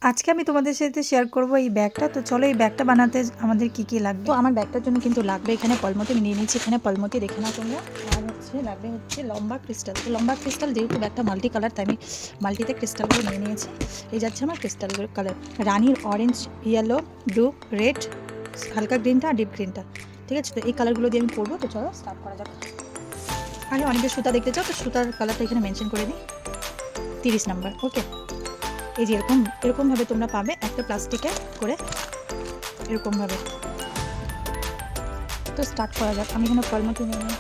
আজকে আমি তোমাদের সাথে শেয়ার করব এই ব্যাগটা। তো চলো এই ব্যাগটা বানাতে আমাদের কি লাগবে। তো আমার ব্যাগটার জন্য কিন্তু লাগবে এখানে পলমতি, আমি নিয়ে নিচ্ছি এখানে পলমতি, দেখে নাও তোমরা। আর লাগবে লম্বা ক্রিস্টাল। তো লম্বা ক্রিস্টাল, যেহেতু ব্যাগটা মাল্টি কালার তাই আমি মাল্টিতে ক্রিস্টালগুলো নিয়ে নিয়েছি। এই যাচ্ছে আমার ক্রিস্টালগুলোর কালার, রানির অরেঞ্জ, ইয়েলো, ব্লু, রেড, হালকা গ্রিনটা আর ডিপ গ্রিনটা। ঠিক আছে, তো এই কালারগুলো দিয়ে আমি করবো। তো চলো স্টার্ট করা যাক। আগে অনেকে সুতা দেখতে চাও, তো সুতার কালারটা এখানে মেনশন করে দিই, 30 নাম্বার। ওকে, এই যে এরকমভাবে তোমরা পাবে একটা প্লাস্টিকে করে, এরকমভাবে। তো স্টার্ট করা যাক। আমি এখানে পলমতি নিয়ে নিই।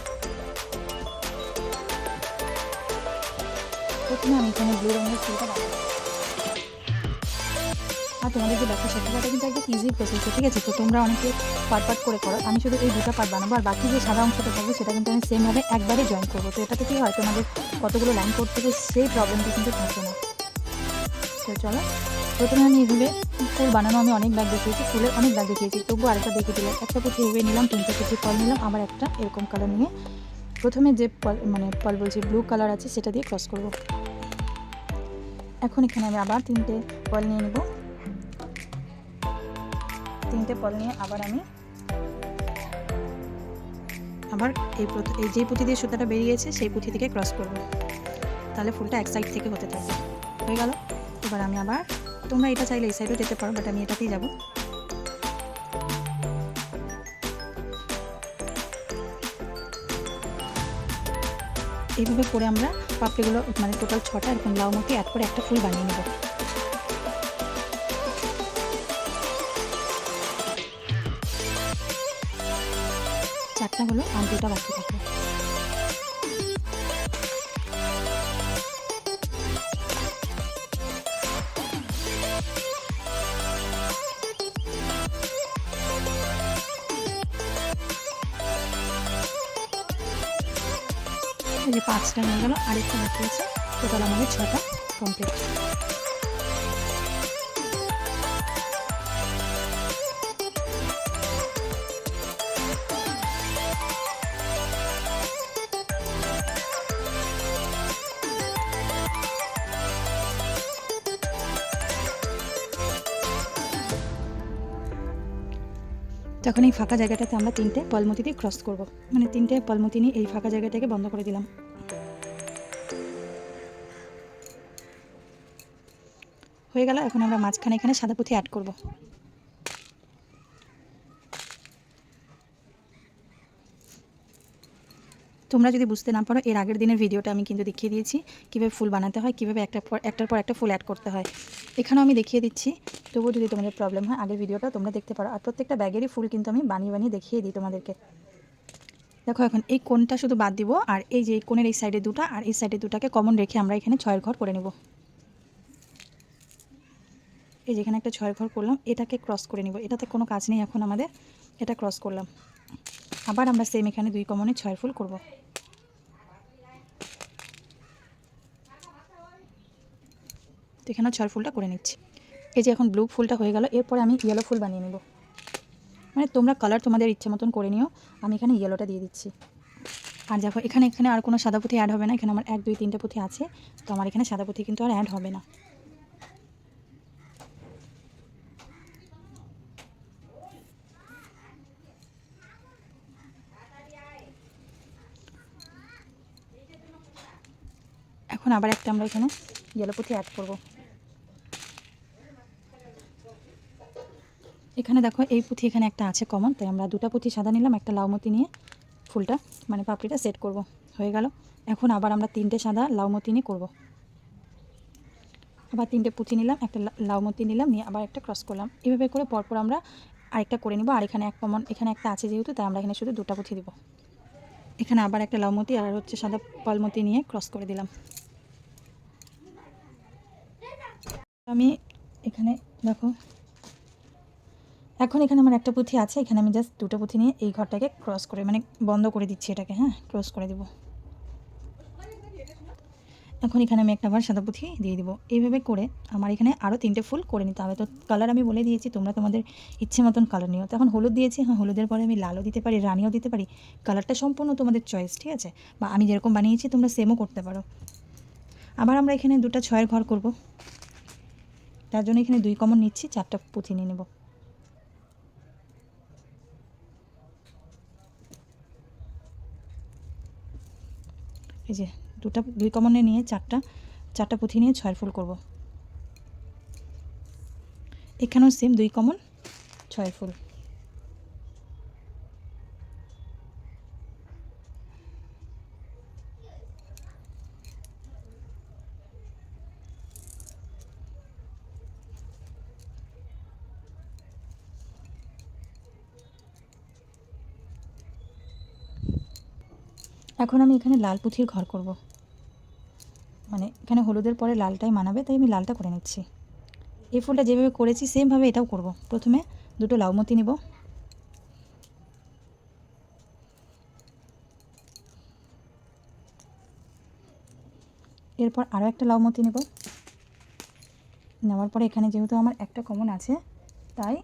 প্রথমে আমি এখানে ব্লু রঙের ফুলটা বানাবো। আর তোমাদের যে ব্যাগটা শেখাটা কিন্তু একদম ইজি প্রসেস, ঠিক আছে। তো তোমরা অনেকে পার্ট করে করো, আমি শুধু এই দুটো পার্ট বানাবো, আর বাকি যে সাদা অংশটা থাকবে সেটা কিন্তু আমি সেমভাবে একবারে জয়েন করবো। তো এটাতে কি হয়, তোমাদের কতগুলো লাইন করতে হবে সেই প্রবলেমটা কিন্তু থাকবে না। তো চলো, প্রথমে আমি এভাবে ফুল বানানো আমি অনেক ব্যাগ দেখিয়েছি, ফুলের অনেক ব্যাগ দেখিয়েছি, তবু আরেকটা দেখে দিলাম। একটা পুঁথি এভাবে নিলাম, 3টে পুঁথি ফল নিলাম, আবার একটা এরকম কালার নিয়ে প্রথমে যে ফল বলছি ব্লু কালার আছে সেটা দিয়ে ক্রস করব। এখন এখানে আমি আবার 3টে ফল নিয়ে নেব। 3টে ফল নিয়ে আবার আমি এই যে পুঁথি দিয়ে সুতাটা বেরিয়েছে সেই পুঁথি থেকে ক্রস করব, তাহলে ফুলটা এক সাইড থেকে হতে থাকবে। হয়ে গেল। এবার আমি আবার, তোমরা এটা চাইলে এই সাইডেও যেতে পারো, বাট আমি এটাতেই যাব। এইভাবে করে আমরা পাপড়িগুলো মানে টোটাল 6টা এরকম লাউ মতো অ্যাড করে একটা ফুল বানিয়ে নেব। চারটা হলো, আর 2টা বাকি থাকবে। এই যে 5টা হয়ে গেল, আরেকটা বাকি আছে। টোটাল আমাদের 6টা কমপ্লিট। তখন এই ফাঁকা জায়গাটাতে আমরা 3টে পলমতি দিয়ে ক্রস করব, মানে 3টে পলমতি নিয়ে এই ফাঁকা জায়গাটাকে বন্ধ করে দিলাম। হয়ে গেল। এখন আমরা মাঝখানে এখানে সাদা পুঁথি অ্যাড করব। তোমরা যদি বুঝতে না পারো, এর আগের দিনের ভিডিওটা আমি কিন্তু দেখিয়ে দিয়েছি কীভাবে ফুল বানাতে হয়, কীভাবে একটার পর একটা ফুল অ্যাড করতে হয়। এখানেও আমি দেখিয়ে দিচ্ছি, তবুও যদি তোমাদের প্রবলেম হয় আগের ভিডিওটা তোমরা দেখতে পারো। আর প্রত্যেকটা ব্যাগেরই ফুল কিন্তু আমি বানিয়ে দেখিয়ে দিই তোমাদেরকে। দেখো, এখন এই কোণটা শুধু বাদ দিব, আর এই যে এই কোণের এই সাইডে 2টা আর এই সাইডে 2টাকে কমন রেখে আমরা এখানে 6এর ঘর করে নেব। এই যেখানে একটা 6এর ঘর করলাম, এটাকে ক্রস করে নিব। এটাতে কোনো কাজ নেই এখন আমাদের, এটা ক্রস করলাম। আবার আমরা সেম এখানে 2 কমনে 6 ফুল করব। তো এখানে 6 ফুলটা করে নিচ্ছি। এই যে এখন ব্লু ফুলটা হয়ে গেল, এরপরে আমি ইয়েলো ফুল বানিয়ে নেব। মানে তোমরা কালার তোমাদের ইচ্ছে মতন করে নিও, আমি এখানে ইয়েলোটা দিয়ে দিচ্ছি। আর দেখো, এখানে আর কোনো সাদা পুঁথি অ্যাড হবে না। এখানে আমার 1 2 3টে পুঁথি আছে, তো আমার এখানে সাদা পুঁথি কিন্তু আর অ্যাড হবে না। এখন আবার একটা আমরা এখানে ইয়েলো পুঁথি অ্যাড করব। এখানে দেখো, এই পুঁথি এখানে একটা আছে কমন, তাই আমরা 2টা পুঁথি সাদা নিলাম, একটা লাউমতি নিয়ে ফুলটা মানে পাপড়িটা সেট করব। হয়ে গেল। এখন আবার আমরা 3টে সাদা লাউমতি নিয়ে করব। আবার 3টে পুঁথি নিলাম, একটা লাউমতি নিলাম, নিয়ে আবার একটা ক্রস করলাম। এভাবে করে পরপর আমরা আরেকটা করে নিব। আর এখানে এক কমন এখানে একটা আছে যেহেতু, তাই আমরা এখানে শুধু 2টা পুঁথি দিব। এখানে আবার একটা লাউমতি আর সাদা পলমতি নিয়ে ক্রস করে দিলাম। আমি এখানে দেখো, এখন এখানে আমার একটা পুঁথি আছে, এখানে আমি জাস্ট 2টা পুঁথি নিয়ে এই ঘরটাকে ক্রস করে মানে বন্ধ করে দিচ্ছি এটাকে। হ্যাঁ, ক্রস করে দেব। এখন এখানে আমি একটা আবার সাদা পুঁথি দিয়ে দিব। এইভাবে করে আমার এখানে আরও 3টে ফুল করে নিতে হবে। তো কালার আমি বলে দিয়েছি, তোমরা তোমাদের ইচ্ছে মতন কালার নিও। তো এখন হলুদ দিয়েছি, হ্যাঁ হলুদের পরে আমি লালও দিতে পারি, রানিও দিতে পারি। কালারটা সম্পূর্ণ তোমাদের চয়েস, ঠিক আছে। বা আমি যেরকম বানিয়েছি তোমরা সেমও করতে পারো। আবার আমরা এখানে 2টা 6এর ঘর করব। তার জন্য এখানে 2 কমন নিচ্ছি, 4টা পুঁথি নিয়ে নেব। এই যে 2 কমনে নিয়ে 4টা পুঁথি নিয়ে 6 ফুল করব। এখানেও সেম 2 কমন 6 ফুল। এখন আমি এখানে লাল পুঁথির ঘর করব, মানে এখানে হলুদের পরে লালটাই মানাবে, তাই আমি লালটা করে নিচ্ছি। এই ফুলটা যেভাবে করেছি সেমভাবে এটাও করব। প্রথমে 2টো লাউমতি নিব, এরপর আরও একটা লাউমতি নেব। নেওয়ার পরে এখানে যেহেতু আমার একটা কমন আছে, তাই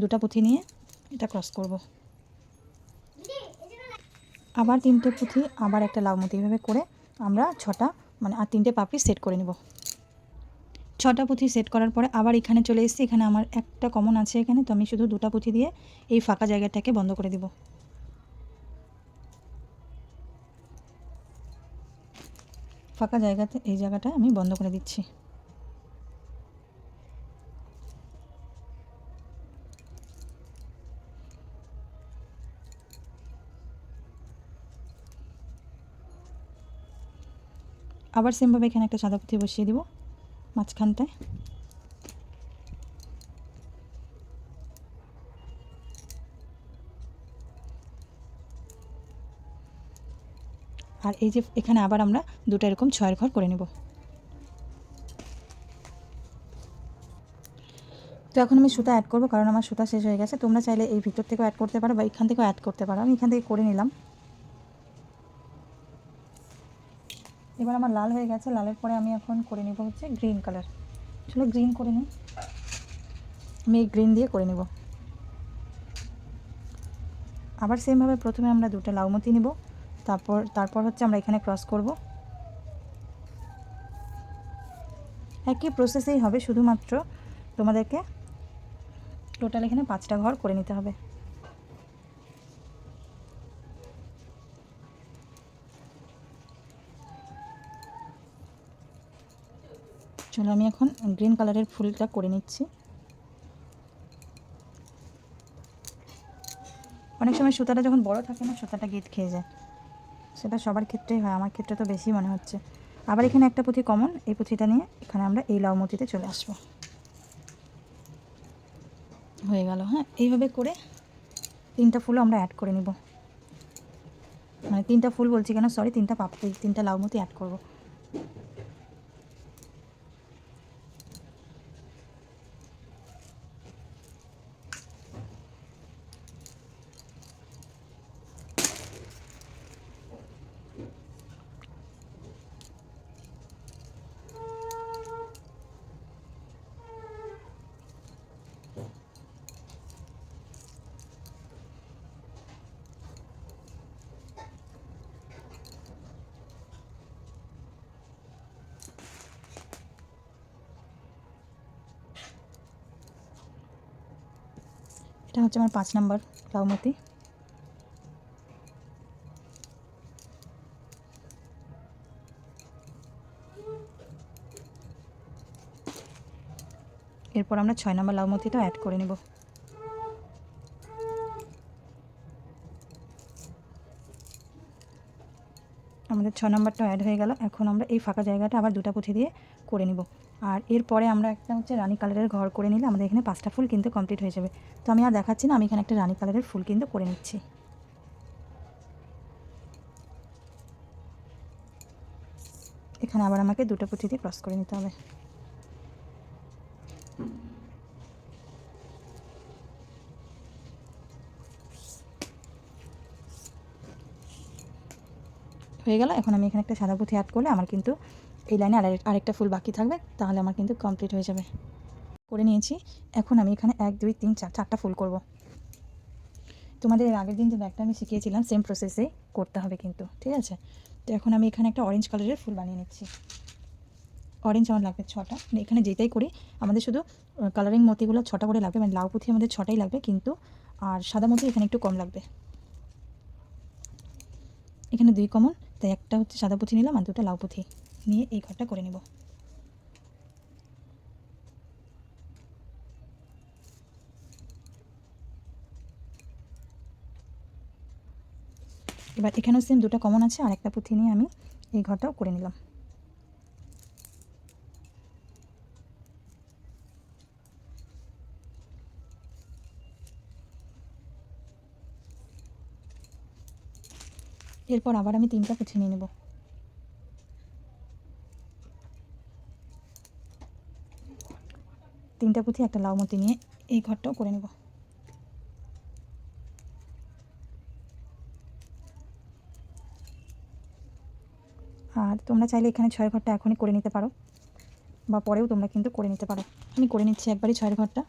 2টা পুঁথি নিয়ে এটা ক্রস করব। আবার 3টে পুঁথি, আবার একটা লাউমতি, এভাবে করে আমরা 6টা মানে আর 3টে পাপড়ি সেট করে নেব। 6টা পুঁথি সেট করার পরে আবার এখানে চলে এসেছি। এখানে আমার একটা কমন আছে এখানে, তো আমি শুধু 2টা পুঁথি দিয়ে এই ফাঁকা জায়গাটাকে বন্ধ করে দেব। ফাঁকা জায়গাতে এই জায়গাটা আমি বন্ধ করে দিচ্ছি। আবার সেমভাবে এখানে একটা সাদা পুঁথি বসিয়ে দিব মাঝখানটায়। আর এই যে এখানে আবার আমরা 2টা এরকম 6-এর ঘর করে নেব। তো এখন আমি সুতা অ্যাড করব, কারণ আমার সুতা শেষ হয়ে গেছে। তোমরা চাইলে এই ভিতর থেকেও অ্যাড করতে পারো বা এখান থেকেও অ্যাড করতে পারো। আমি এখান থেকে করে নিলাম। এবার আমার লাল হয়ে গেছে। লালের পরে আমি এখন করে নেব হচ্ছে গ্রিন কালার। চলো গ্রিন করে নিই। আমি এই গ্রিন দিয়ে করে নেব। আবার সেমভাবে প্রথমে আমরা 2টা লাউমতি নিব, তারপর হচ্ছে আমরা এখানে ক্রস করব। একই প্রসেসেই হবে, শুধুমাত্র তোমাদেরকে টোটাল এখানে 5টা ঘর করে নিতে হবে। চলো আমি এখন গ্রিন কালারের ফুলটা করে নিচ্ছি। অনেক সময় সুতাটা যখন বড় থাকে না, সুতাটা গিট খেয়ে যায়। সেটা সবার ক্ষেত্রেই হয়, আমার ক্ষেত্রে তো বেশি মনে হচ্ছে। আবার এখানে একটা পুঁথি কমন, এই পুঁথিটা নিয়ে এখানে আমরা এই লাউমতিতে চলে আসব। হয়ে গেল। হ্যাঁ, এইভাবে করে 3টা ফুলও আমরা অ্যাড করে নিব। মানে 3টা ফুল বলছি কেন, সরি, 3টা পাপড়ি, 3টা লাউমতি অ্যাড করব। এটা হচ্ছে আমার 5 নাম্বার লাউমতি। এরপর আমরা 6 নাম্বার লাউমতিটা অ্যাড করে নেব। আমাদের 6 নাম্বারটা অ্যাড হয়ে গেল। এখন আমরা এই ফাঁকা জায়গাটা আবার 2টা পুঁথি দিয়ে করে নিব। আর এরপরে আমরা একটা হচ্ছে রানী কালারের ঘর করে নিলে আমাদের এখানে 5টা ফুল কিন্তু কমপ্লিট হয়ে যাবে। তো আমি আর দেখাচ্ছি না, আমি এখানে একটা রানী কালারের ফুল কিন্তু করে নিচ্ছি। এখানে আবার আমাকে 2টা পুঁথি দিয়ে ক্রস করে নিতে হবে। হয়ে গেল। এখন আমি এখানে একটা সাদা পুঁথি অ্যাড করলে আমার কিন্তু এই লাইনে আরেকটা ফুল বাকি থাকবে, তাহলে আমার কিন্তু কমপ্লিট হয়ে যাবে। করে নিয়েছি। এখন আমি এখানে 1 2 3 4 4টা ফুল করব। তোমাদের এর আগের দিন যে ব্যাগটা আমি শিখিয়েছিলাম সেম প্রসেসে করতে হবে কিন্তু, ঠিক আছে? তো এখন আমি এখানে একটা অরেঞ্জ কালারের ফুল বানিয়ে নিচ্ছি। অরেঞ্জ আমার লাগবে 6টা, মানে এখানে যেটাই করি আমাদের শুধু কালারিং মতিগুলো 6টা করে লাগবে, মানে লাউ পুঁথি আমাদের 6টাই লাগবে কিন্তু, আর সাদা মতি এখানে একটু কম লাগবে। এখানে 2 কমন, তাই একটা হচ্ছে সাদা পুঁথি নিলাম আর 2টা লাউ পুঁথি নিয়ে এই ঘরটা করে নেব। এবার এখানেও সেম 2টা কমন আছে আর একটা পুঁথি নিয়ে আমি এই ঘরটাও করে নিলাম। এরপর আবার আমি 3টা পুঁথি নিয়ে নেব। তিনটা পুঁথি একটা লাউ মতি নিয়ে এই ঘরটাও করে নেব। আর তোমরা চাইলে এখানে 6 ঘরটা এখনই করে নিতে পারো বা পরেও তোমরা কিন্তু করে নিতে পারো। আমি করে নিচ্ছি একবারই 6 ঘরটা।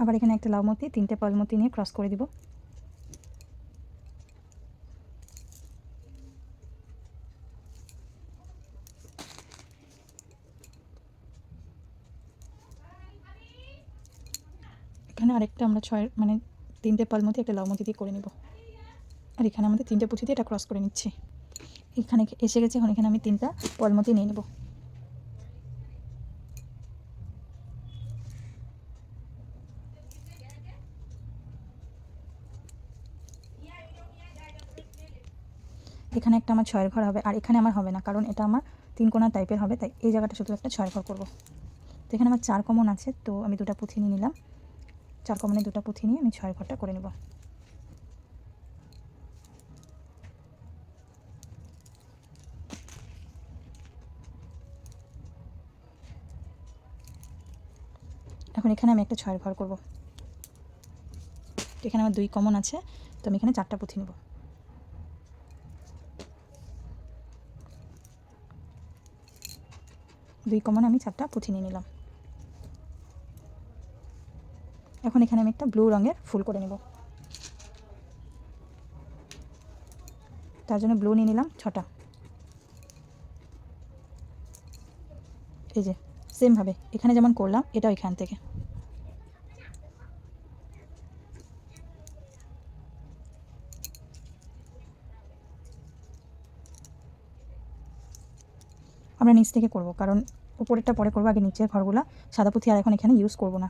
আবার এখানে একটা লাউ মতি 3টে পাল মতি নিয়ে ক্রস করে দিব। এখানে আরেকটা আমরা 6 মানে 3টে পাল মতি একটা লাউ মতি দিয়ে করে নেব। আর এখানে আমাদের 3টে পুঁথি দিয়ে এটা ক্রস করে নিচ্ছি। এখানে এসে গেছে, এখন এখানে আমি 3টা পাল মতি নিয়ে নেব। এখানে একটা আমার 6 ঘর হবে আর এখানে আমার হবে না, কারণ এটা আমার 3 কোণা টাইপের হবে, তাই এই জায়গাটা শুধু একটা 6 ঘর করব। তো এখানে আমার 4 কমন আছে, তো আমি 2টা পুঁথি নিয়ে নিলাম। 4 কমনে 2টা পুঁথি নিয়ে আমি 6 ঘরটা করে নেব। এখন এখানে আমি একটা 6 ঘর করব। এখানে আমার 2 কমন আছে, তো আমি এখানে 4টা পুঁথি নেব। দুই কমন আমি 4টা পুঁথি নিয়ে নিলাম। এখন এখানে আমি একটা ব্লু রঙের ফুল করে নেব। তার জন্য ব্লু নিয়ে নিলাম 6টা। এই যে সেমভাবে এখানে যেমন করলাম এটাও এখান থেকে। আমরা নিচ থেকে করব, কারণ উপরেরটা পরে করবো, আগে নিচের ঘরগুলো সাদা পুঁথি আর এখন এখানে ইউজ করব না।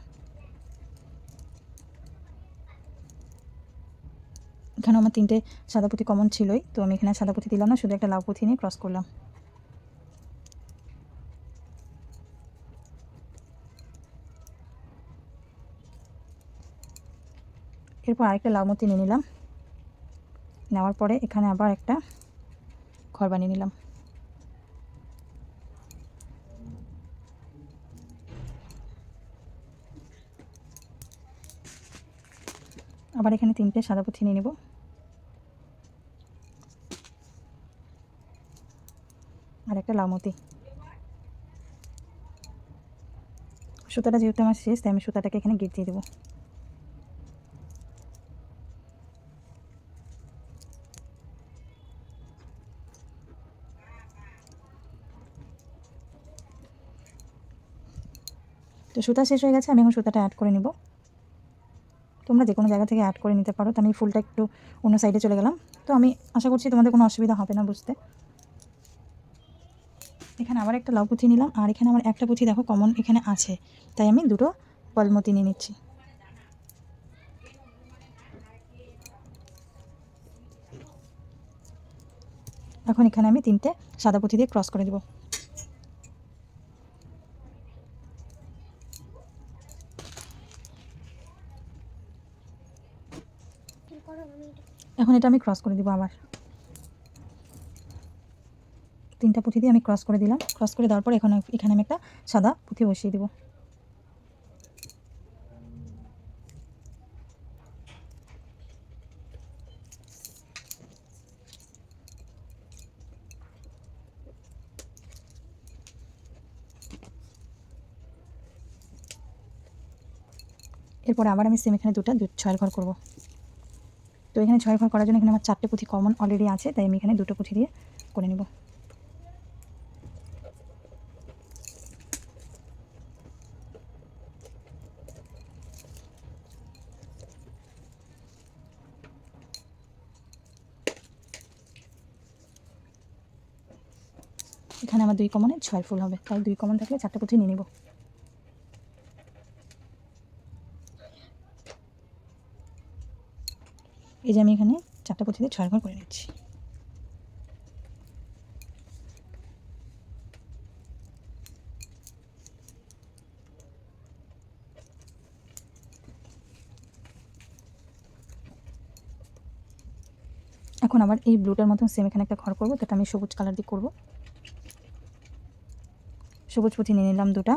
এখানে আমার 3টে সাদা পুঁথি কমন ছিলই, তো আমি এখানে সাদা পুঁথি দিলাম না, শুধু একটা লাউ পুঁথি নিয়ে ক্রস করলাম। এরপর আরেকটা লাউ মতি নিয়ে নিলাম। নেওয়ার পরে এখানে আবার একটা ঘর বানিয়ে নিলাম। আবার এখানে 3টে সাদা পুঁথি নিয়ে নেব। আর একটা লাউ মতি। সুতাটা যেহেতু আমার শেষ, তাই আমি সুতাটাকে এখানে গিট দিয়ে দেবো। তো সুতা শেষ হয়ে গেছে, আমি এখন সুতাটা অ্যাড করে নেব। তোমরা যে কোনো জায়গা থেকে অ্যাড করে নিতে পারো। তো আমি ফুলটা একটু অন্য সাইডে চলে গেলাম। তো আমি আশা করছি তোমাদের কোনো অসুবিধা হবে না বুঝতে। এখানে আবার একটা লাউ পুঁথি নিলাম আর এখানে আমার একটা পুঁথি দেখো কমন এখানে আছে, তাই আমি 2টো পলমতি নিয়ে নিচ্ছি। এখন এখানে আমি 3টে সাদা পুঁথি দিয়ে ক্রস করে দেব। এখন এটা আমি ক্রস করে দিব। আবার 3টা পুঁথি দিয়ে আমি ক্রস করে দিলাম। ক্রস করে দেওয়ার পর এখানে আমি একটা সাদা পুঁথি বসিয়ে দেব। এরপরে আবার আমি সেম এখানে দুটো 6 ঘর করব। তো এখানে 6 ঘর করার জন্য এখানে আমার 4টে পুঁথি কমন অলরেডি আছে, তাই আমি এখানে 2টো পুঁথি দিয়ে করে নেব। এখানে আমার 2 কমনে 6 ফুল হবে, তাই 2 কমন থাকলে 4টে পুঁথি নিয়ে নেব। এই যে আমি এখানে 4টে পুঁথিতে 6 ঘর করে নিচ্ছি। এখন আবার এই ব্লুটার মতন সেম এখানে একটা ঘর করবো, যেটা আমি সবুজ কালার দিয়ে করব। সবুজ পুঁথি নিয়ে নিলাম 2টা।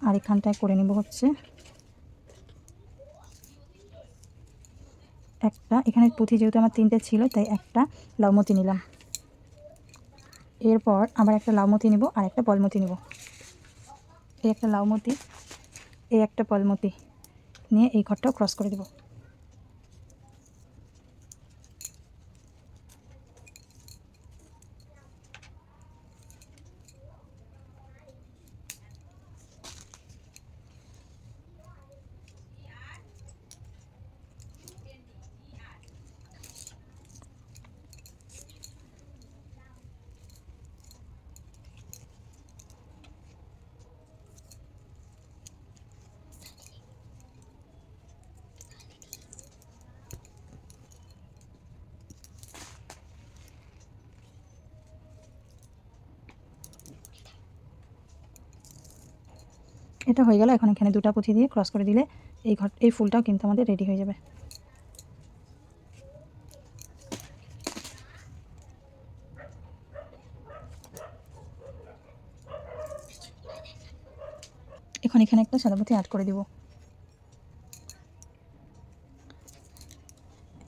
আর এখানটায় করে নেব হচ্ছে একটা, এখানে পুঁথি যেহেতু আমার 3টে ছিল তাই একটা লাউমতি নিলাম। এরপর আবার একটা লাউমতি নিব আর একটা পলমতি নিব। এই একটা লাউমতি, এই একটা পলমতি নিয়ে এই ঘরটাও ক্রস করে দেব। এটা হয়ে গেল। এখন এখানে 2টা পুঁথি দিয়ে ক্রস করে দিলে এই ফুলটাও কিন্তু আমাদের রেডি হয়ে যাবে। এখন এখানে একটা সাদা পুঁথি অ্যাড করে দিব।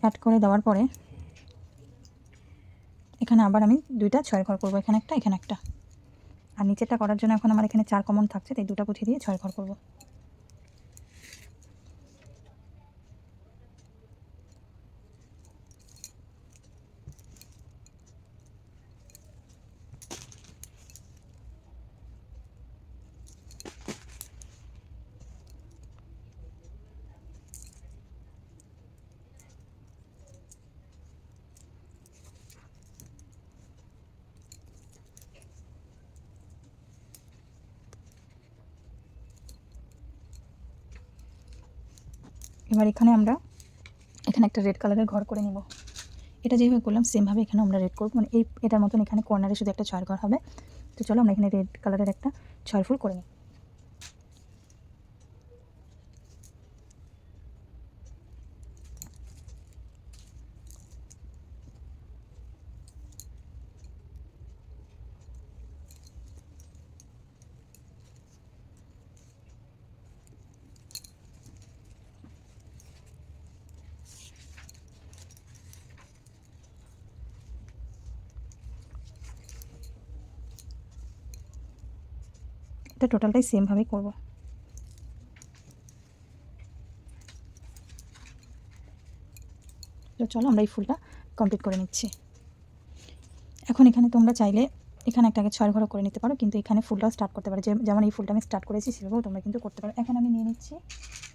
অ্যাড করে দেওয়ার পরে এখানে আবার আমি 2টা 6 ঘর করব, এখানে একটা এখানে একটা। আর নিচেরটা করার জন্য এখন আমার এখানে 4 কমন থাকছে, তাই 2টা পুঁথি দিয়ে 6 ঘর করব। এবার এখানে আমরা এখানে একটা রেড কালারের ঘর করে নিব। এটা যেভাবে করলাম সেমভাবে এখানে আমরা রেড করব, মানে এটার মতন এখানে কর্নারে শুধু একটা 6 ঘর হবে। তো চলো আমরা এখানে রেড কালারের একটা 6 ফুল করে নিই। এটা টোটালটাই সেমভাবেই করব। তো চলো আমরা এই ফুলটা কমপ্লিট করে নিচ্ছি। এখন এখানে তোমরা চাইলে এখানে একটা আগে 6 ঘরও করে নিতে পারো, কিন্তু এখানে ফুলটাও স্টার্ট করতে পারো, যেমন এই ফুলটা আমি স্টার্ট করেছি সেভাবেও তোমরা কিন্তু করতে পারো। এখন আমি নিয়ে নিচ্ছি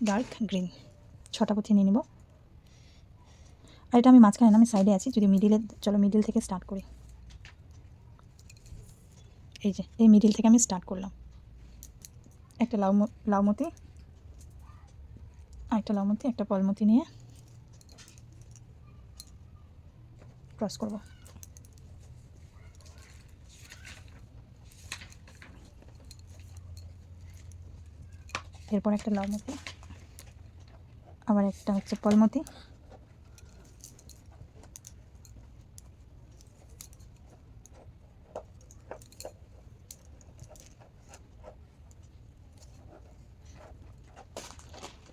ডার্ক গ্রিন, 6টা পুঁথি নিয়ে নিব। আর এটা আমি মাঝখানে না, আমি সাইডে আছি। যদি চলো মিডিল থেকে স্টার্ট করি। এই যে এই মিডিল থেকে আমি স্টার্ট করলাম। একটা লাউমতি, আর একটা লাউমতি, একটা পলমতি নিয়ে ক্রস করব। এরপর একটা লাউমতি, আবার একটা হচ্ছে পলমতি,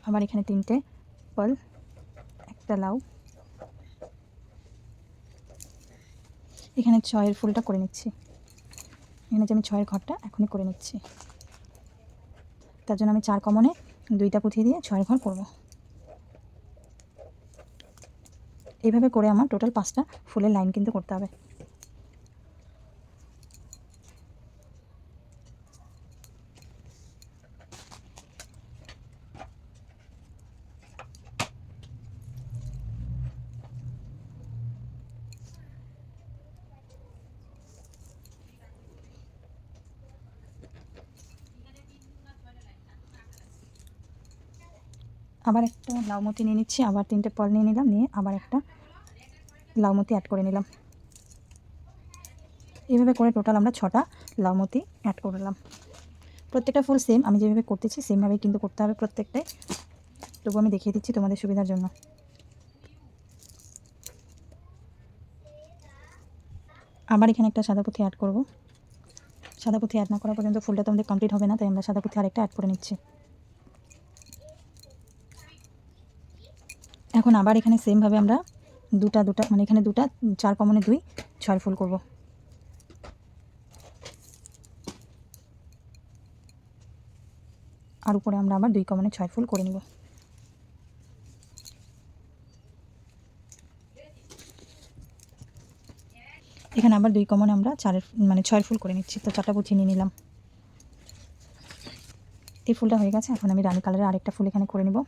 আবার এখানে 3টে পার্ল, একটা লাউ। এখানে 6-এর ফুলটা করে নিচ্ছি। এখানে যে আমি 6-এর ঘরটা এখনই করে নিচ্ছি। তার জন্য আমি 4 কমনে 2টা পুঁথি দিয়ে 6-এর ঘর করব। এইভাবে করে আমার টোটাল 5টা ফুলের লাইন কিন্তু করতে হবে। আবার একটা লাউমতি নিয়ে নিচ্ছি, আবার 3টে পার্ল নিয়ে নিলাম, নিয়ে আবার একটা লাউমতি অ্যাড করে নিলাম। এইভাবে করে টোটাল আমরা 6টা লাউমতি অ্যাড করলাম। প্রত্যেকটা ফুল সেম, আমি যেভাবে করতেছি সেমভাবেই কিন্তু করতে হবে প্রত্যেকটাই। তবু আমি দেখিয়ে দিচ্ছি তোমাদের সুবিধার জন্য। আবার এখানে একটা সাদা পুঁথি অ্যাড করব। সাদা পুঁথি অ্যাড না করা পর্যন্ত ফুলটা তোমাদের কমপ্লিট হবে না, তাই আমরা সাদা পুঁথি আরেকটা অ্যাড করে নিচ্ছি। এখন আবার এখানে সেমভাবে আমরা দুটা মানে এখানে 2টা 4 কমনে 2 6 ফুল করব। আর উপরে আমরা আবার 2 কমনে 6 ফুল করে নিব। এখানে আবার 2 কমনে আমরা 6 ফুল করে নিচ্ছি। তো 4টা পুঁথি নিয়ে নিলাম। এই ফুলটা হয়ে গেছে। এখন আমি রানী কালারের আরেকটা ফুল এখানে করে নিব।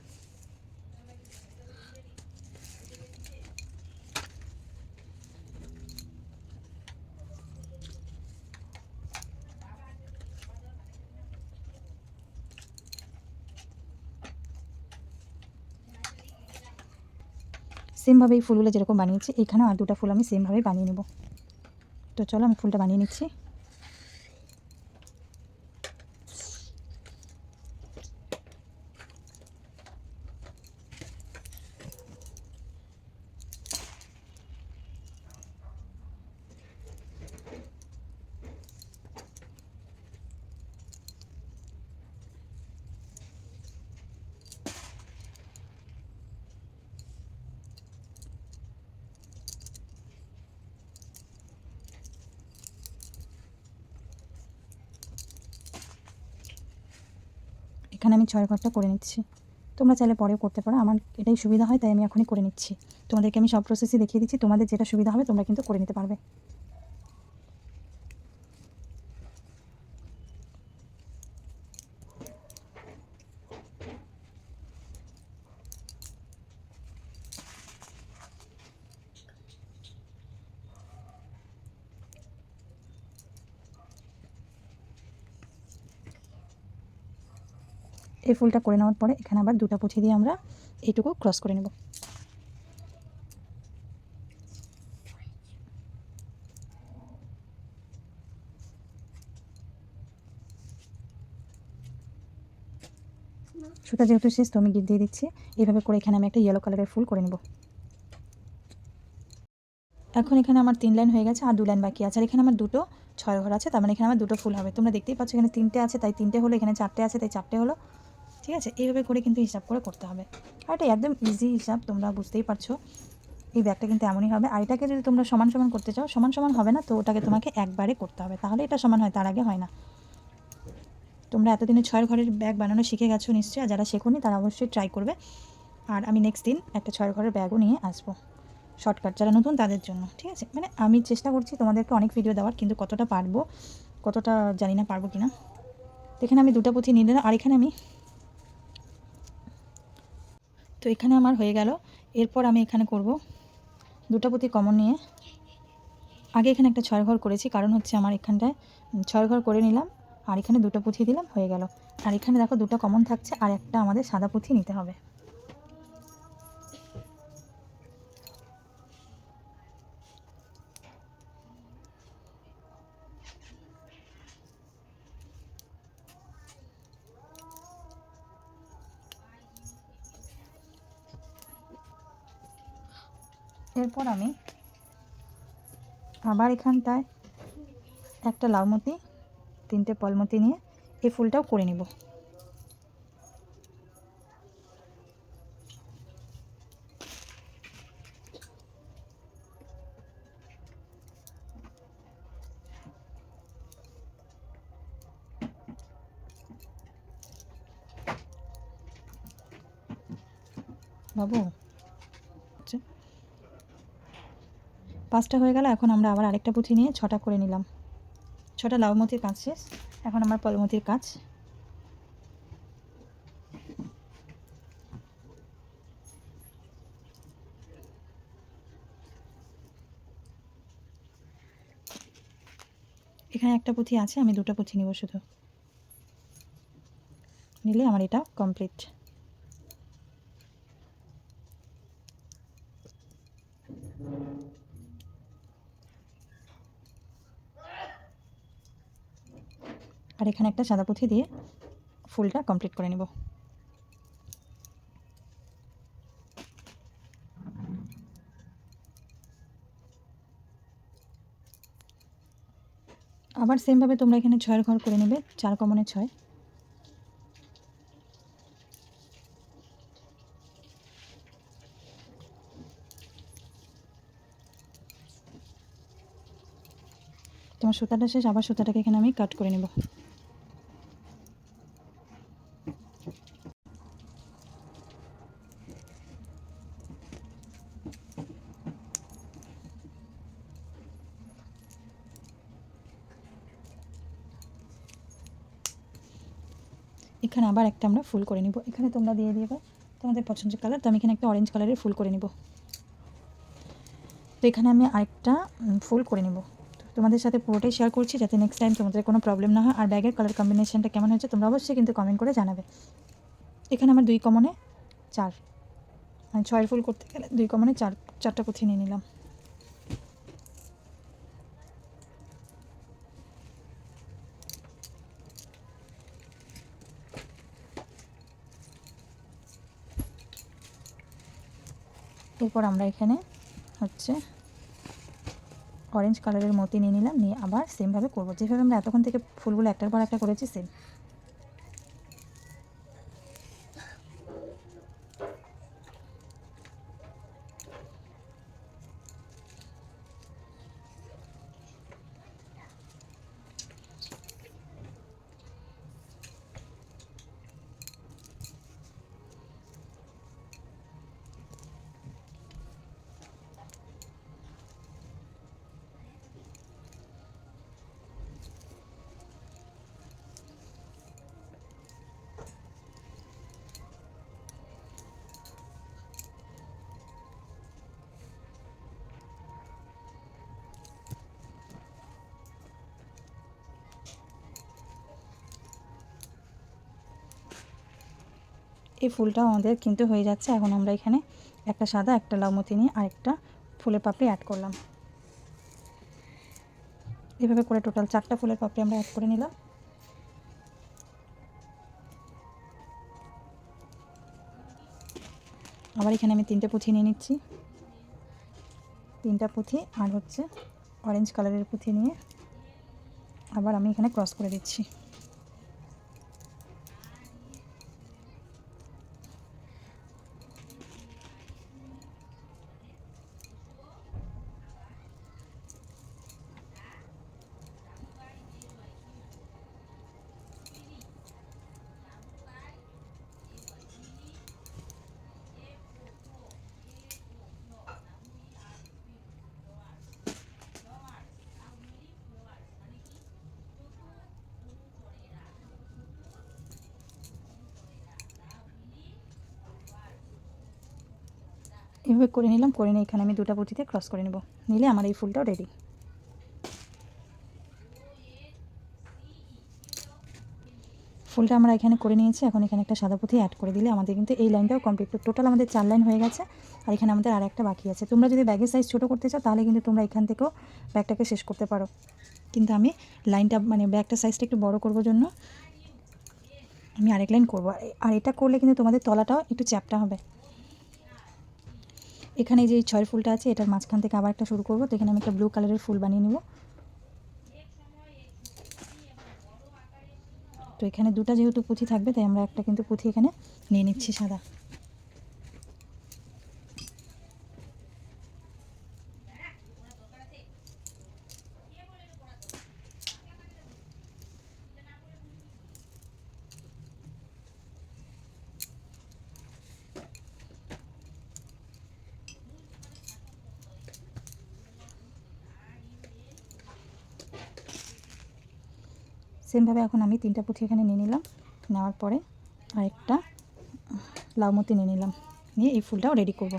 সেমভাবে এই ফুলগুলো যেরকম বানিয়েছি এখানেও আর 2টা ফুল আমি সেমভাবে বানিয়ে নেব। তো চলো আমি ফুলটা বানিয়ে নিচ্ছি। এখানে আমি 6 ঘরটা করে নিচ্ছি। তোমরা চাইলে পরেও করতে পারো, আমার এটাই সুবিধা হয় তাই আমি এখনই করে নিচ্ছি। তোমাদেরকে আমি সব প্রসেসই দেখিয়ে দিচ্ছি, তোমাদের যেটা সুবিধা হবে তোমরা কিন্তু করে নিতে পারবে। এই ফুলটা করে নেওয়ার পরে এখানে আবার 2টা পুঁথি দিয়ে আমরা এইটুকু ক্রস করে নেব। সুতা যেহেতু শেষ তো আমি গিট দিয়ে দিচ্ছি। এইভাবে করে এখানে আমি একটা ইয়েলো কালারের ফুল করে নেব। এখন এখানে আমার 3 লাইন হয়ে গেছে, আর 2 লাইন বাকি আছে। আর এখানে আমার 2টো 6 ঘর আছে, তার মানে এখানে আমার 2টো ফুল হবে। তোমরা দেখতেই পাচ্ছ এখানে 3টে আছে তাই 3টে হলো, এখানে 4টে আছে তাই 4টে হলো। ঠিক আছে, এইভাবে করে কিন্তু হিসাব করে করতে হবে। আর এটা একদম ইজি হিসাব, তোমরা বুঝতেই পারছো। এই ব্যাগটা কিন্তু এমনই হবে। আর এটাকে যদি তোমরা সমান সমান করতে চাও, সমান সমান হবে না, তো ওটাকে তোমাকে একবারে করতে হবে, তাহলে এটা সমান হয়, তার আগে হয় না। তোমরা এতদিনে 6 ঘরের ব্যাগ বানানো শিখে গেছো নিশ্চয়ই, আর যারা শেখোনি তারা অবশ্যই ট্রাই করবে। আর আমি নেক্সট দিন একটা 6 ঘরের ব্যাগও নিয়ে আসবো, শর্টকাট যারা নতুন তাদের জন্য। ঠিক আছে, মানে আমি চেষ্টা করছি তোমাদেরকে অনেক ভিডিও দেওয়ার, কিন্তু কতটা পারবো কতটা জানি না পারবো কি না। তো এখানে আমি 2টা পুঁথি নিয়ে নিলাম, আর এখানে আমি তো এখানে আমার হয়ে গেল। এরপর আমি এখানে করব 2টা পুঁথি কমন নিয়ে। আগে এখানে একটা 6 ঘর করেছি, কারণ হচ্ছে আমার এখানটায় 6 ঘর করে নিলাম, আর এখানে 2টা পুঁথি দিলাম, হয়ে গেল। আর এখানে দেখো 2টা কমন থাকছে, আর একটা আমাদের সাদা পুঁথি নিতে হবে। এরপর আমি আবার এখানটায় একটা লাউমতি 3টে পলমতি নিয়ে এই ফুলটাও করে নিব। বাবু আচ্ছা, 5টা হয়ে গেল। এখন আমরা আবার আরেকটা পুঁথি নিয়ে 6টা করে নিলাম। 6টা লাউ মতির কাজ শেষ। এখন আমার পলমতির কাজ। এখানে একটা পুঁথি আছে, আমি 2টা পুঁথি নিব শুধু, নিলে আমার এটা কমপ্লিট। আর এখানে একটা সাদা পুঁথি দিয়ে ফুলটা কমপ্লিট করে নেব। আবার সেমভাবে তোমরা এখানে 6এর ঘর করে নেবে, 4 কমনে 6। তোমার সুতাটা শেষ, আবার সুতাটাকে এখানে আমি কাট করে নেব। এখানে আবার একটা আমরা ফুল করে নিব। এখানে তোমরা দিয়ে দেবে তোমাদের পছন্দের কালার। তো আমি এখানে একটা অরেঞ্জ কালারের ফুল করে নিব। তো এখানে আমি আরেকটা ফুল করে নিব। তোমাদের সাথে পুরোটাই শেয়ার করছি যাতে নেক্সট টাইম তোমাদের কোনো প্রবলেম না হয়। আর ব্যাগের কালার কম্বিনেশনটা কেমন হয়েছে তোমরা অবশ্যই কিন্তু কমেন্ট করে জানাবে। এখানে আমার 2 কমনে 4, মানে 6এর ফুল করতে গেলে 2 কমনে 4টা পুঁথি নিয়ে নিলাম। এরপর আমরা এখানে হচ্ছে অরেঞ্জ কালারের মতি নিয়ে নিলাম, নিয়ে আবার সেমভাবে করবো যেভাবে আমরা এতক্ষণ থেকে ফুলগুলো একটার পর একটা করেছি সেম। এই ফুলটাও আমাদের কিন্তু হয়ে যাচ্ছে। এখন আমরা এখানে একটা সাদা, একটা লাউ মতি নিয়ে আরেকটা ফুলের পাপড়ি অ্যাড করলাম। এভাবে করে টোটাল 4টা ফুলের পাপড়ি আমরা অ্যাড করে নিলাম। আবার এখানে আমি 3টে পুঁথি নিয়ে নিচ্ছি। 3টা পুঁথি আর হচ্ছে অরেঞ্জ কালারের পুঁথি নিয়ে আবার আমি এখানে ক্রস করে দিচ্ছি। এভাবে করে নিলাম, করে নিয়ে এখানে আমি 2টা পুঁথিতে ক্রস করে নেব, নিলে আমার এই ফুলটাও রেডি। ফুলটা আমরা এখানে করে নিয়েছি। এখন এখানে একটা সাদা পুঁথি অ্যাড করে দিলে আমাদের কিন্তু এই লাইনটাও কমপ্লিট। টোটাল আমাদের 4 লাইন হয়ে গেছে। আর এখানে আমাদের আর একটা বাকি আছে। তোমরা যদি ব্যাগের সাইজ ছোটো করতে চাও তাহলে কিন্তু তোমরা এখান থেকেও ব্যাগটাকে শেষ করতে পারো, কিন্তু আমি লাইনটা মানে ব্যাগটা সাইজটা একটু বড় করবো জন্য আমি আরেক লাইন করবো। আর এটা করলে কিন্তু তোমাদের তলাটাও একটু চ্যাপটা হবে। এখানে যে 6এর ফুলটা আছে এটার মাঝখান থেকে আবার একটা শুরু করবো। তো এখানে আমি একটা ব্লু কালারের ফুল বানিয়ে নেব। তো এখানে 2টা যেহেতু পুঁথি থাকবে তাই আমরা একটা কিন্তু পুঁথি এখানে নিয়ে নিচ্ছি সাদা। সেমভাবে এখন আমি 3টা পুঁথি এখানে নিয়ে নিলাম, নেওয়ার পরে আরেকটা লাউমতি নিয়ে নিলাম, নিয়ে এই ফুলটাও রেডি করব।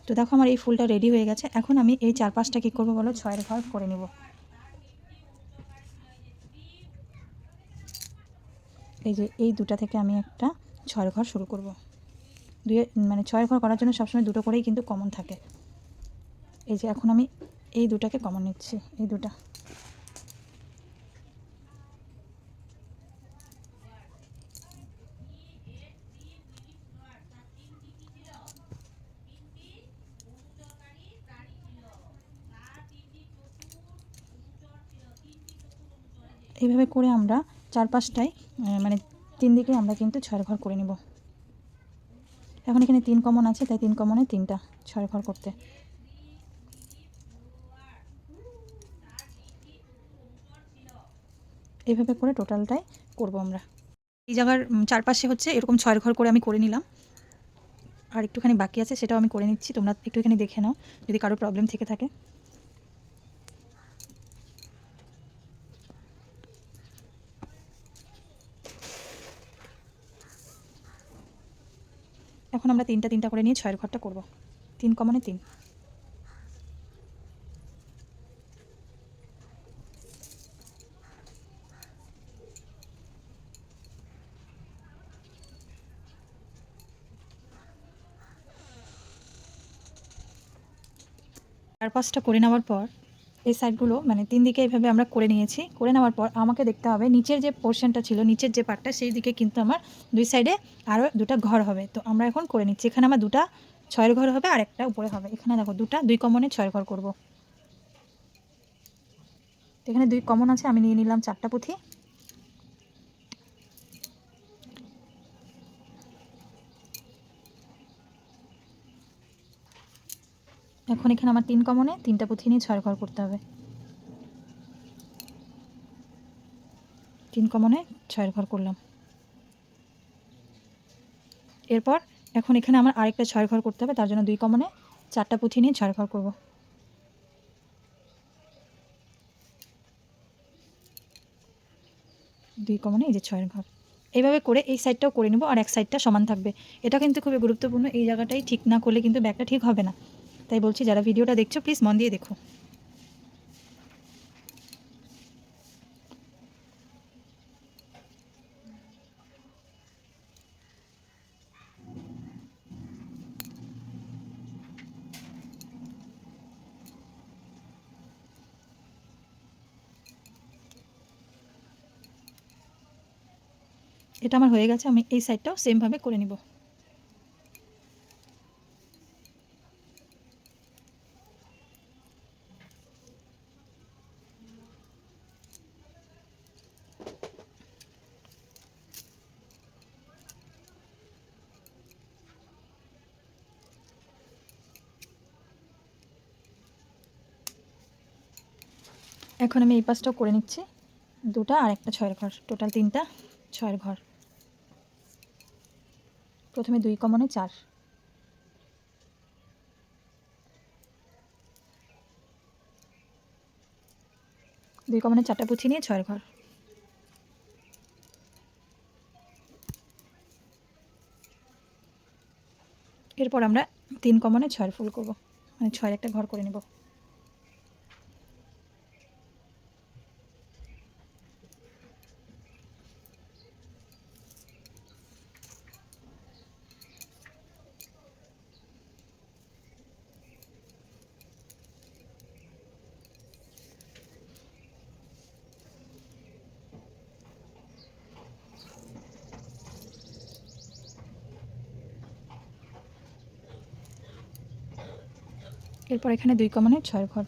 তো দেখো আমার এই ফুলটা রেডি হয়ে গেছে। এখন আমি এই 4-5টা কী করবো বলো, 6 ঘর করে নেব। এই যে এই দুটা থেকে আমি একটা 6 ঘর শুরু করব। মানে 6 ঘর করার জন্য সবসময় দুটো করেই কিন্তু কমন থাকে। এই যে এখন আমি এই দুটাকে কমন নিচ্ছি, এই দুটা। এইভাবে করে আমরা 4-5টায় মানে 3 দিকে আমরা কিন্তু 6 ঘর করে নেব। এখন এখানে 3 কমন আছে, তাই 3 কমনে 3টা 6 ঘর করতে। এইভাবে করে টোটালটাই করব আমরা। এই জায়গার চারপাশে হচ্ছে এরকম 6 ঘর করে আমি করে নিলাম, আর একটুখানি বাকি আছে, সেটাও আমি করে নিচ্ছি। তোমরা একটুখানি দেখে নাও যদি কারো প্রবলেম থেকে থাকে। এখন আমরা 3টা করে নিয়ে 6 ঘরটা করব। 3 কমনে 3। আর 5টা করে নেওয়ার পর এই সাইডগুলো মানে 3 দিকে এইভাবে আমরা করে নিয়েছি। করে নেওয়ার পর আমাকে দেখতে হবে নিচের যে পোর্শনটা ছিল, নিচের যে পার্টটা, সেই দিকে কিন্তু আমার 2 সাইডে আরও 2টা ঘর হবে। তো আমরা এখন করে নিচ্ছি। এখানে আমার 2টা 6 ঘর হবে আর একটা উপরে হবে। এখানে দেখো 2 কমনে 6 ঘর করব। এখানে 2 কমন আছে, আমি নিয়ে নিলাম 4টা পুঁথি। এখন এখানে আমার 3 কমনে 3টা পুঁথি নিয়ে 6 ঘর করতে হবে। 3 কমনে 6 ঘর করলাম। এরপর এখন এখানে আমার আরেকটা 6 ঘর করতে হবে, তার জন্য 2 কমনে 4টা পুঁথি নিয়ে 6 ঘর করব। 2 কমনে এই যে 6 ঘর। এইভাবে করে এই সাইডটাও করে নেব, আর এক সাইডটা সমান থাকবে। এটা কিন্তু খুবই গুরুত্বপূর্ণ, এই জায়গাটাই ঠিক না করলে কিন্তু ব্যাগটা ঠিক হবে না। তাই বলছি যারা ভিডিওটা দেখছো প্লিজ মন দিয়ে দেখো। এটা আমার হয়ে গেছে, আমি এই সাইডটাও সেমভাবে করে নিব। এখন আমি এই পাশটাও করে নিচ্ছি, 2টা আর একটা 6 ঘর, টোটাল 3টা 6 ঘর। প্রথমে 2 কমনে 4, 2 কমনে 4টা পুঁথি নিয়ে 6 ঘর। এরপর আমরা 3 কমনে 6 ফুল করব, মানে 6 একটা ঘর করে নেব। এরপর এখানে 2 কমনে 6 ঘর।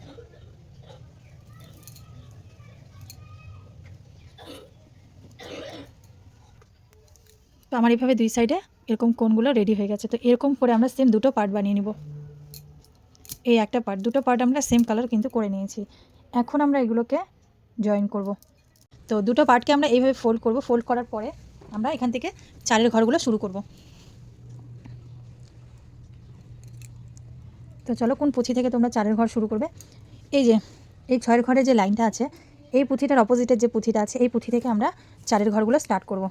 তো আমার এইভাবে 2 সাইডে এরকম কোণগুলো রেডি হয়ে গেছে। তো এরকম করে আমরা সেম 2টো পার্ট বানিয়ে নিব। এই একটা পার্ট, 2টো পার্ট আমরা সেম কালার কিন্তু করে নিয়েছি। এখন আমরা এগুলোকে জয়েন করব। তো 2টো পার্টকে আমরা এইভাবে ফোল্ড করব। ফোল্ড করার পরে আমরা এখান থেকে 4 ঘরগুলো শুরু করব। তো চলো কোন পুঁথি থেকে তোমরা 4 ঘর শুরু করবে। এই যে এই 6 ঘরের যে লাইনটা আছে, এই পুঁথিটার অপোজিটের যে পুঁথিটা আছে এই পুঁথি থেকে আমরা চারের ঘরগুলো স্টার্ট করব।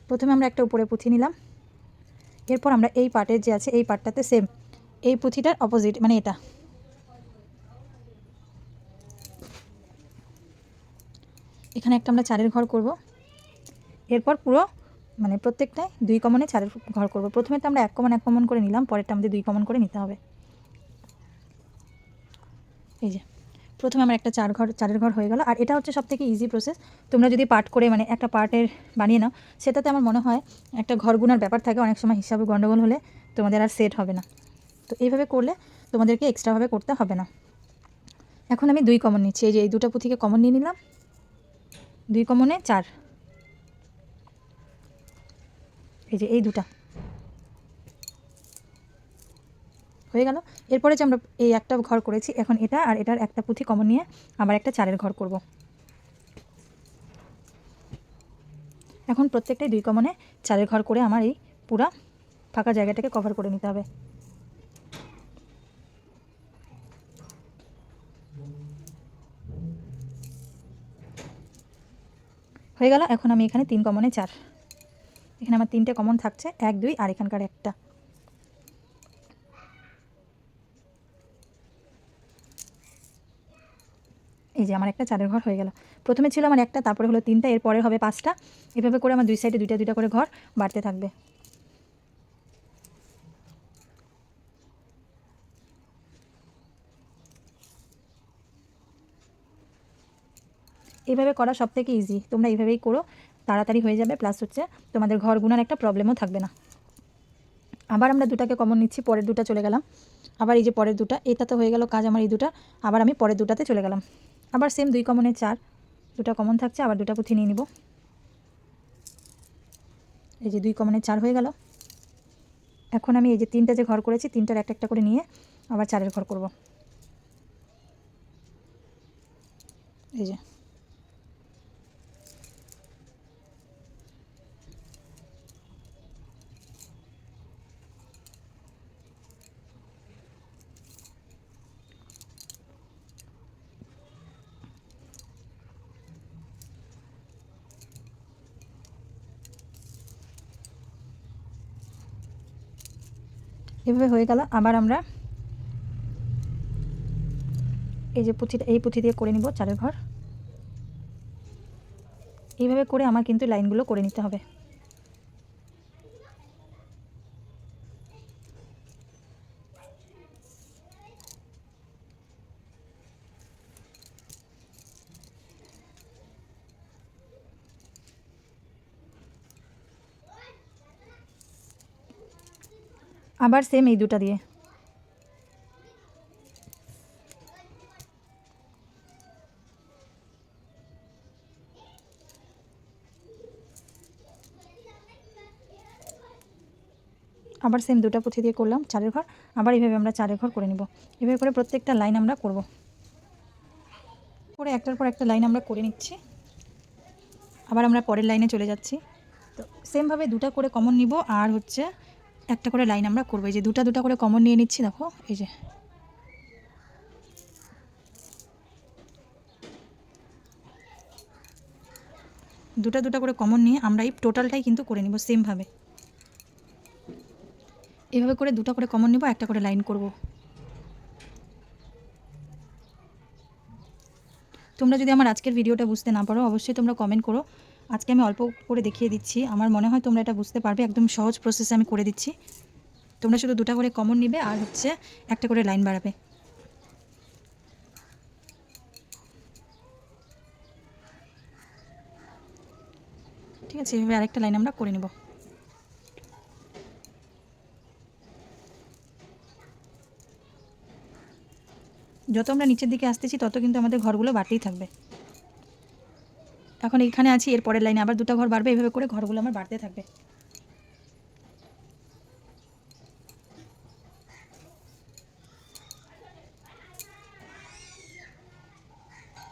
প্রথমে আমরা একটা উপরে পুঁথি নিলাম, এরপর আমরা এই পার্টের যে আছে এই পার্টটাতে সেম এই পুঁথিটার অপোজিট মানে এটা এখানে একটা আমরা চারের ঘর করব। এরপর পুরো মানে প্রত্যেকটায় 2 কমনে চারের ঘর করব। প্রথমে তো আমরা 1 কমন করে নিলাম, পরেরটা আমাদের 2 কমন করে নিতে হবে। এই যে প্রথমে আমার একটা চারের ঘর হয়ে গেল। আর এটা হচ্ছে সবথেকে ইজি প্রসেস। তোমরা যদি পার্ট করে মানে একটা পার্টের বানিয়ে নাও, সেটাতে আমার মনে হয় একটা ঘর গুনার ব্যাপার থাকে, অনেক সময় হিসাবে গন্ডগোল হলে তোমাদের আর সেট হবে না। তো এইভাবে করলে তোমাদেরকে এক্সট্রাভাবে করতে হবে না। এখন আমি 2 কমন নিচ্ছি। এই যে এই দুটো পুঁথিকে কমন নিয়ে নিলাম, 2 কমনে 4, এই যে এই দুটা হয়ে গেল। এরপরে যে আমরা এই একটা ঘর করেছি, এখন এটা আর এটার একটা পুঁথি কমন নিয়ে আবার একটা চারের ঘর করব। এখন প্রত্যেকটাই 2 কমনে চারের ঘর করে আমার এই পুরা ফাঁকা জায়গাটাকে কভার করে নিতে হবে। হয়ে গেল। এখন আমি এখানে 3 কমনে 4, এখানে আমার 3টে কমন থাকছে, 1 2 আর এখানকার একটা। এই যে আমার একটা চারের ঘর হয়ে গেল। প্রথমে ছিল আমার একটা, তারপরে হলো 3টা, এরপরে হবে 5টা। এভাবে করে আমার 2 সাইডে 2টা 2টা করে ঘর বাড়তে থাকবে। এইভাবে করা সবথেকে ইজি। তোমরা এইভাবেই করো, তাড়াতাড়ি হয়ে যাবে, প্লাস হচ্ছে তোমাদের ঘর গুনার একটা প্রবলেমও থাকবে না। আবার আমরা দুটাকে কমন নিচ্ছি, পরের দুটা চলে গেলাম। আবার এই যে পরের দুটা, এটা তো হয়ে গেল কাজ আমার এই দুটা। আবার আমি পরের দুটাতে চলে গেলাম। আবার সেম 2 কমনে 4, দুটা কমন থাকছে, আবার দুটা পুঁথি নিয়ে নিব। এই যে 2 কমনে 4 হয়ে গেল। এখন আমি এই যে 3টা যে ঘর করেছি, 3টার একটা একটা করে নিয়ে আবার চারের ঘর করব। এই যে এভাবে হয়ে গেল। আবার আমরা এই যে পুঁথিটা, এই পুঁথি দিয়ে করে নিব চারের ঘর। এইভাবে করে আমার কিন্তু লাইনগুলো করে নিতে হবে। আবার সেম এই দুটা দিয়ে আবার সেম দুটা পুঁথি দিয়ে করলাম চারের ঘর। আবার এইভাবে আমরা চারের ঘর করে নিব। এভাবে করে প্রত্যেকটা লাইন আমরা করব, করে একটার পর একটা লাইন আমরা করে নিচ্ছি। আবার আমরা পরের লাইনে চলে যাচ্ছি। তো সেমভাবে দুটা করে কমন নিব, আর হচ্ছে একটা করে লাইন আমরা করবো। এই যে দুটা দুটা করে কমন নিয়ে নিচ্ছি, দেখো এই যে দুটা দুটা করে কমন নিয়ে আমরা এই টোটালটাই কিন্তু করে নিব সেমভাবে। এভাবে করে দুটা করে কমন নিব, একটা করে লাইন করব। তোমরা যদি আমার আজকের ভিডিওটা বুঝতে না পারো, অবশ্যই তোমরা কমেন্ট করো। আজকে আমি অল্প করে দেখিয়ে দিচ্ছি, আমার মনে হয় তোমরা এটা বুঝতে পারবে। একদম সহজ প্রসেসে আমি করে দিচ্ছি। তোমরা শুধু দুটা করে কমন নিবে আর হচ্ছে একটা করে লাইন বাড়াবে। ঠিক আছে, এভাবে আরেকটা লাইন আমরা করে নেব। যত আমরা নিচের দিকে আসতেছি তত কিন্তু আমাদের ঘরগুলো বাড়তেই থাকবে। এখন এইখানে আছি, এর পরের লাইনে আবার দুটো ঘর বাড়বে, এইভাবে করে ঘরগুলো আমার বাড়তে থাকবে।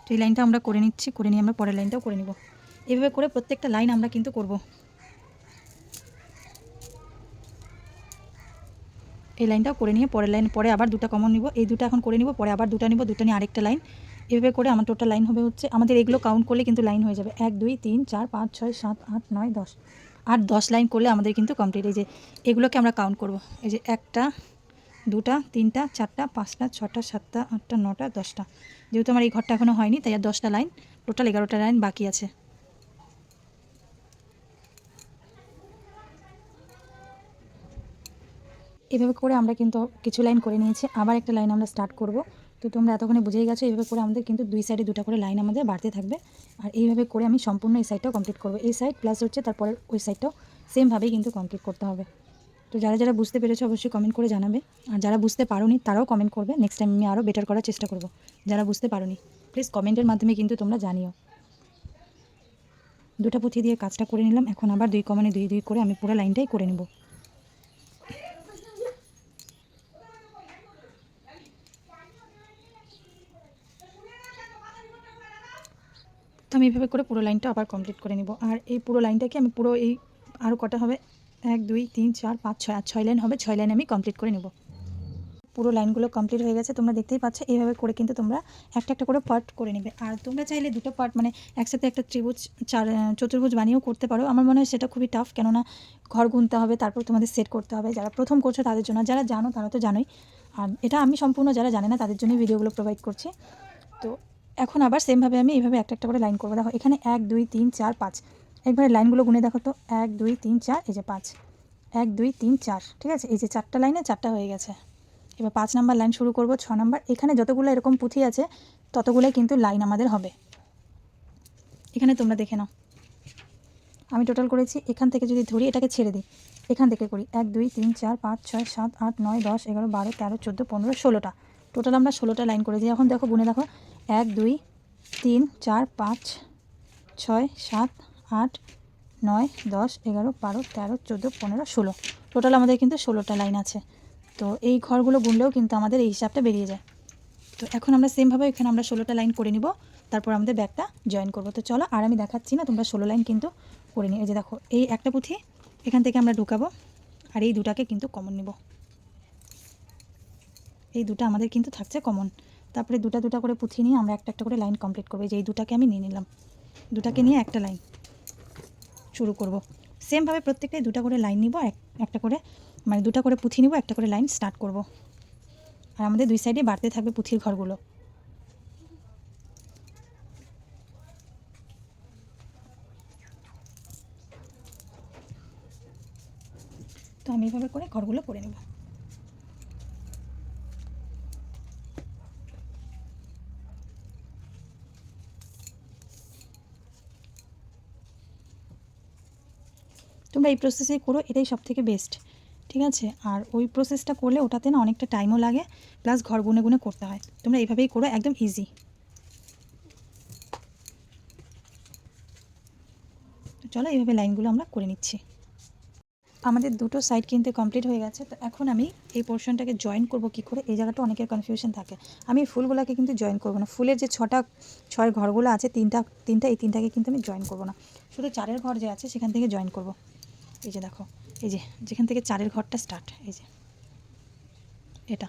তো এই লাইনটা আমরা করে নিচ্ছি, করে নিয়ে আমরা পরের লাইনটাও করে নিব। এইভাবে করে প্রত্যেকটা লাইন আমরা কিন্তু করব। এই লাইনটাও করে নিয়ে পরের লাইন, পরে আবার দুটো কমন নিব। এই দুটো এখন করে নিব, পরে আবার দুটো নিব, দুটো নিয়ে আরেকটা লাইন, এভাবে করে আমার টোটাল লাইন হবে হচ্ছে, আমাদের এগুলো কাউন্ট করলে কিন্তু লাইন হয়ে যাবে 1 2 3 4 5 6 7 8 9 10, আর 10 লাইন করলে আমাদের কিন্তু কমপ্লিট। এই যে এগুলোকে আমরা কাউন্ট করব, এই যে 1টা 2টা 3টা 4টা 5টা 6টা 7টা 8টা 9টা 10টা, যেহেতু আমার এই ঘরটা এখনও হয়নি তাই আর 10টা লাইন, টোটাল 11টা লাইন বাকি আছে। এভাবে করে আমরা কিন্তু কিছু লাইন করে নিয়েছি, আবার একটা লাইন আমরা স্টার্ট করব। তো তোমরা এতক্ষণে বুঝেই গেছো, এইভাবে করে আমাদের কিন্তু দুই সাইডে দুটা করে লাইন আমাদের বাড়তে থাকবে, আর এইভাবে করে আমি সম্পূর্ণ এই সাইডটাও কমপ্লিট করব। এই সাইড প্লাস হচ্ছে তারপরে ওই সাইডটাও সেমভাবেই কিন্তু কমপ্লিট করতে হবে। তো যারা যারা বুঝতে পেরেছো অবশ্যই কমেন্ট করে জানাবে, আর যারা বুঝতে পারোনি তারাও কমেন্ট করবে, নেক্সট টাইম আমি আরও বেটার করার চেষ্টা করব। যারা বুঝতে পারোনি প্লিজ কমেন্টের মাধ্যমে কিন্তু তোমরা জানিও। দুটা পুঁথি দিয়ে কাজটা করে নিলাম, এখন আবার 2 কমানে 2 2 করে আমি পুরো লাইনটাই করে নেব। তো আমি এইভাবে করে পুরো লাইনটা আবার কমপ্লিট করে নিব, আর এই পুরো লাইনটাকে আমি পুরো এই আরও কটা হবে 1 2 3 4 5 6, আর 6 লাইন হবে, 6 লাইন আমি কমপ্লিট করে নেব। পুরো লাইনগুলো কমপ্লিট হয়ে গেছে, তোমরা দেখতেই পাচ্ছ। এইভাবে করে কিন্তু তোমরা একটা একটা করে পার্ট করে নেবে, আর তোমরা চাইলে দুটো পার্ট মানে একসাথে একটা ত্রিভুজ চতুর্ভুজ বানিয়েও করতে পারো। আমার মনে হয় সেটা খুবই টাফ, কেননা ঘর গুনতে হবে, তারপর তোমাদের সেট করতে হবে। যারা প্রথম করছো তাদের জন্য, যারা জানো তারা তো জানোই, আর এটা আমি সম্পূর্ণ যারা জানে না তাদের জন্যই ভিডিওগুলো প্রোভাইড করছি। তো এখন আবার সেমভাবে আমি এইভাবে একটা একটা করে লাইন করবো। দেখো এখানে 1 2 3 4 5, একবারে লাইনগুলো গুনে দেখো তো, 1 2 3 4, এই যে 5, 1 2 3 4, ঠিক আছে, এই যে 4টা লাইনে 4টা হয়ে গেছে। এবার 5 নাম্বার লাইন শুরু করব, 6 নাম্বার, এখানে যতগুলো এরকম পুঁথি আছে ততগুলোই কিন্তু লাইন আমাদের হবে। এখানে তোমরা দেখে নাও আমি টোটাল করেছি, এখান থেকে যদি ধরি এটাকে ছেড়ে দিই, এখান থেকে করি 1 2 3 4 5 6 7 8 9 10 11 12 13 14 15 16টা, টোটাল আমরা 16টা লাইন করেছি। এখন দেখো গুনে দেখো 1 2 3 4 5 6 7 8 9 10 11 12 13 14 15 16, টোটাল আমাদের কিন্তু 16টা লাইন আছে। তো এই ঘরগুলো গুনলেও কিন্তু আমাদের এই হিসাবটা বেরিয়ে যায়। তো এখন আমরা সেমভাবে এখানে আমরা 16টা লাইন করে নিব, তারপর আমাদের ব্যাগটা জয়েন করব। তো চলো, আর আমি দেখাচ্ছি না, তোমরা 16 লাইন কিন্তু করে নিই। এই যে দেখো এই একটা পুঁথি এখান থেকে আমরা ঢুকাবো, আর এই দুটাকে কিন্তু কমন নিব, এই দুটো আমাদের কিন্তু থাকছে কমন। তারপরে দুটা দুটা করে পুঁথি নিয়ে আমরা একটা একটা করে লাইন কমপ্লিট করবো। যে এই দুটাকে আমি নিয়ে নিলাম, দুটাকে নিয়ে একটা লাইন শুরু করব। সেমভাবে প্রত্যেকটাই দুটা করে লাইন নিব, একটা করে মানে দুটা করে পুঁথি নিব, একটা করে লাইন স্টার্ট করব, আর আমাদের দুই সাইডে বাড়তে থাকবে পুঁথির ঘরগুলো। তো আমি এইভাবে করে ঘরগুলো করে নেব। তোমরা এই প্রসেসেই করো, এটাই সব থেকে বেস্ট, ঠিক আছে। আর ওই প্রসেসটা করলে ওটাতে না অনেকটা টাইমও লাগে, প্লাস ঘর গুনে গুনে করতে হয়। তোমরা এইভাবেই করো, একদম ইজি। তো চলো এইভাবে লাইনগুলো আমরা করে নিচ্ছি। আমাদের দুটো সাইড কিন্তু কমপ্লিট হয়ে গেছে। তো এখন আমি এই পোর্শনটাকে জয়েন করব কি করে, এই জায়গাটা অনেকের কনফিউশন থাকে। আমি ফুলগুলোকে কিন্তু জয়েন করব না, ফুলের যে ছয় ঘরগুলো আছে, তিনটা এই তিনটাকে কিন্তু আমি জয়েন করব না, শুধু চারের ঘর যে আছে সেখান থেকে জয়েন করব। এই যে দেখো, এই যে যেখান থেকে চারের ঘরটা স্টার্ট, এই যে এটা,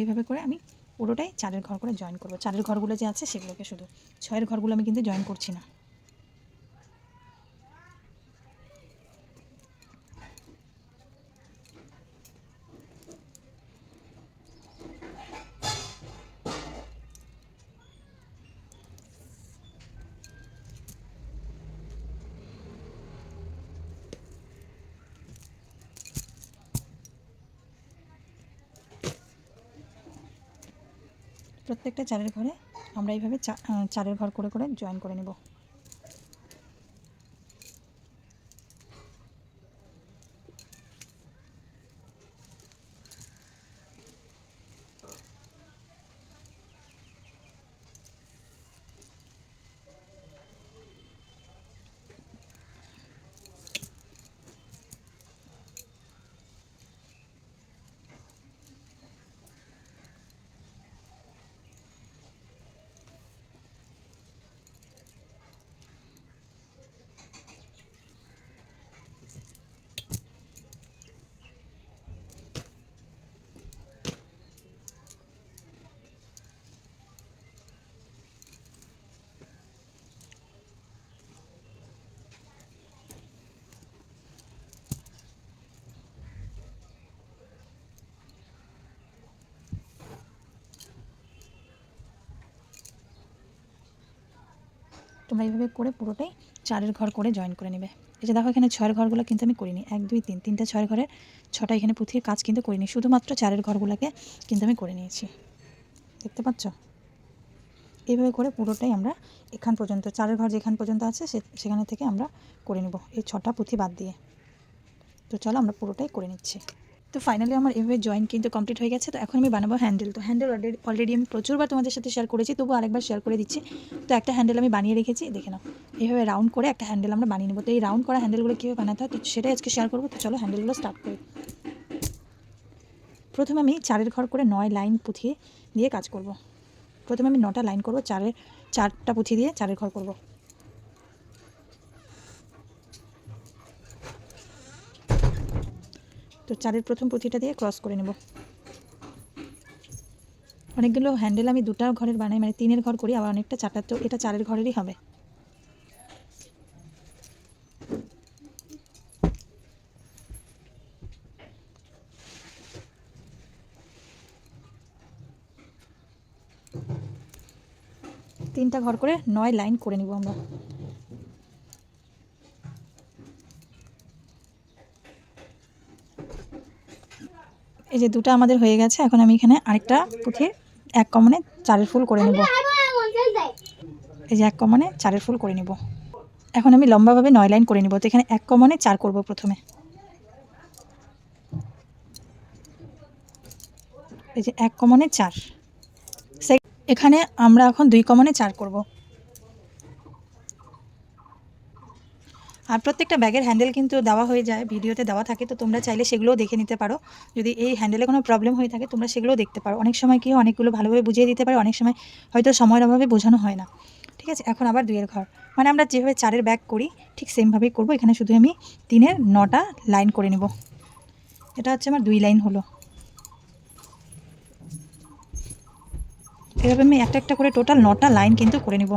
এইভাবে করে আমি পুরোটাই চারের ঘর করে জয়েন করব। চারের ঘরগুলো যে আছে সেগুলোকে, শুধু ছয়ের ঘরগুলো আমি কিন্তু জয়েন করছি না। প্রত্যেকটা চারের ঘরে আমরা এইভাবে চারের ঘর করে করে জয়েন করে নেব। তোমরা এইভাবে করে পুরোটাই 4 ঘর করে জয়েন করে নেবে। এই যে দেখো এখানে 6 ঘরগুলো কিন্তু আমি করিনি, 1 2 3 তিনটা 6 ঘরের 6টা এখানে পুঁথির কাজ কিন্তু করিনি, শুধুমাত্র 4 ঘরগুলোকে কিন্তু আমি করে নিয়েছি। দেখতে পাচ্ছ? এইভাবে করে পুরোটাই আমরা এখান পর্যন্ত 4 ঘর যেখান পর্যন্ত আছে সেখানে থেকে আমরা করে নেব এই 6টা পুঁথি বাদ দিয়ে। তো চলো আমরা পুরোটাই করে নিচ্ছি। তো ফাইনালি আমার এভাবে জয়েন কিন্তু কমপ্লিট হয়ে গেছে। তো এখন আমি বানাবো হ্যান্ডেল। তো হ্যান্ডেল অলরেডি আমি প্রচুরবার তোমাদের সাথে শেয়ার করেছি, তবু আরেকবার শেয়ার করে দিচ্ছি। তো একটা হ্যান্ডেল আমি বানিয়ে রেখেছি, দেখে নাও। এইভাবে রাউন্ড করে একটা হ্যান্ডেল আমরা বানিয়ে নেবো। তো এই রাউন্ড করা হ্যান্ডেলগুলো কীভাবে বানাতে হয় তো সেটাই আজকে শেয়ার করবো। তো চলো হ্যান্ডেলগুলো স্টার্ট করি। প্রথমে আমি 4 ঘর করে 9 লাইন পুঁথি দিয়ে কাজ করব। প্রথমে আমি 9টা লাইন করব, 4টা পুঁথি দিয়ে 4 ঘর করব। তো 4 প্রথম পুঁথিটা দিয়ে ক্রস করে নেব। অনেকগুলো হ্যান্ডেল আমি 2টা ঘরের বানাই, মানে 3 ঘর করি, আবার অনেকটা 4টা, তো এটা 4 ঘরেরই হবে। তিনটা ঘর করে 9 লাইন করে নিব আমরা। এই যে 2টা আমাদের হয়ে গেছে। এখন আমি এখানে আরেকটা পুঁথির 1 কমনে 4 ফুল করে নেব। এই যে 1 কমনে 4 ফুল করে নেব। এখন আমি লম্বাভাবে 9 লাইন করে নেব। তো এখানে 1 কমনে 4 করব প্রথমে। এই যে 1 কমনে 4, এখানে আমরা এখন 2 কমনে 4 করব। আর প্রত্যেকটা ব্যাগের হ্যান্ডেল কিন্তু দেওয়া হয়ে যায়, ভিডিওতে দেওয়া থাকে, তো তোমরা চাইলে সেগুলোও দেখে নিতে পারো। যদি এই হ্যান্ডেলে কোনো প্রবলেম হয়ে থাকে তোমরা সেগুলোও দেখতে পারো। অনেক সময় কি অনেকগুলো ভালোভাবে বুঝিয়ে দিতে পারে, অনেক সময় হয়তো সময়ের অভাবে বোঝানো হয় না। ঠিক আছে, এখন আবার 2 ঘর, মানে আমরা যেভাবে 4 ব্যাগ করি ঠিক সেমভাবেই করব। এখানে শুধু আমি 3 9টা লাইন করে নেব। এটা হচ্ছে আমার 2 লাইন হলো। এভাবে আমি একটা একটা করে টোটাল 9টা লাইন কিন্তু করে নেব।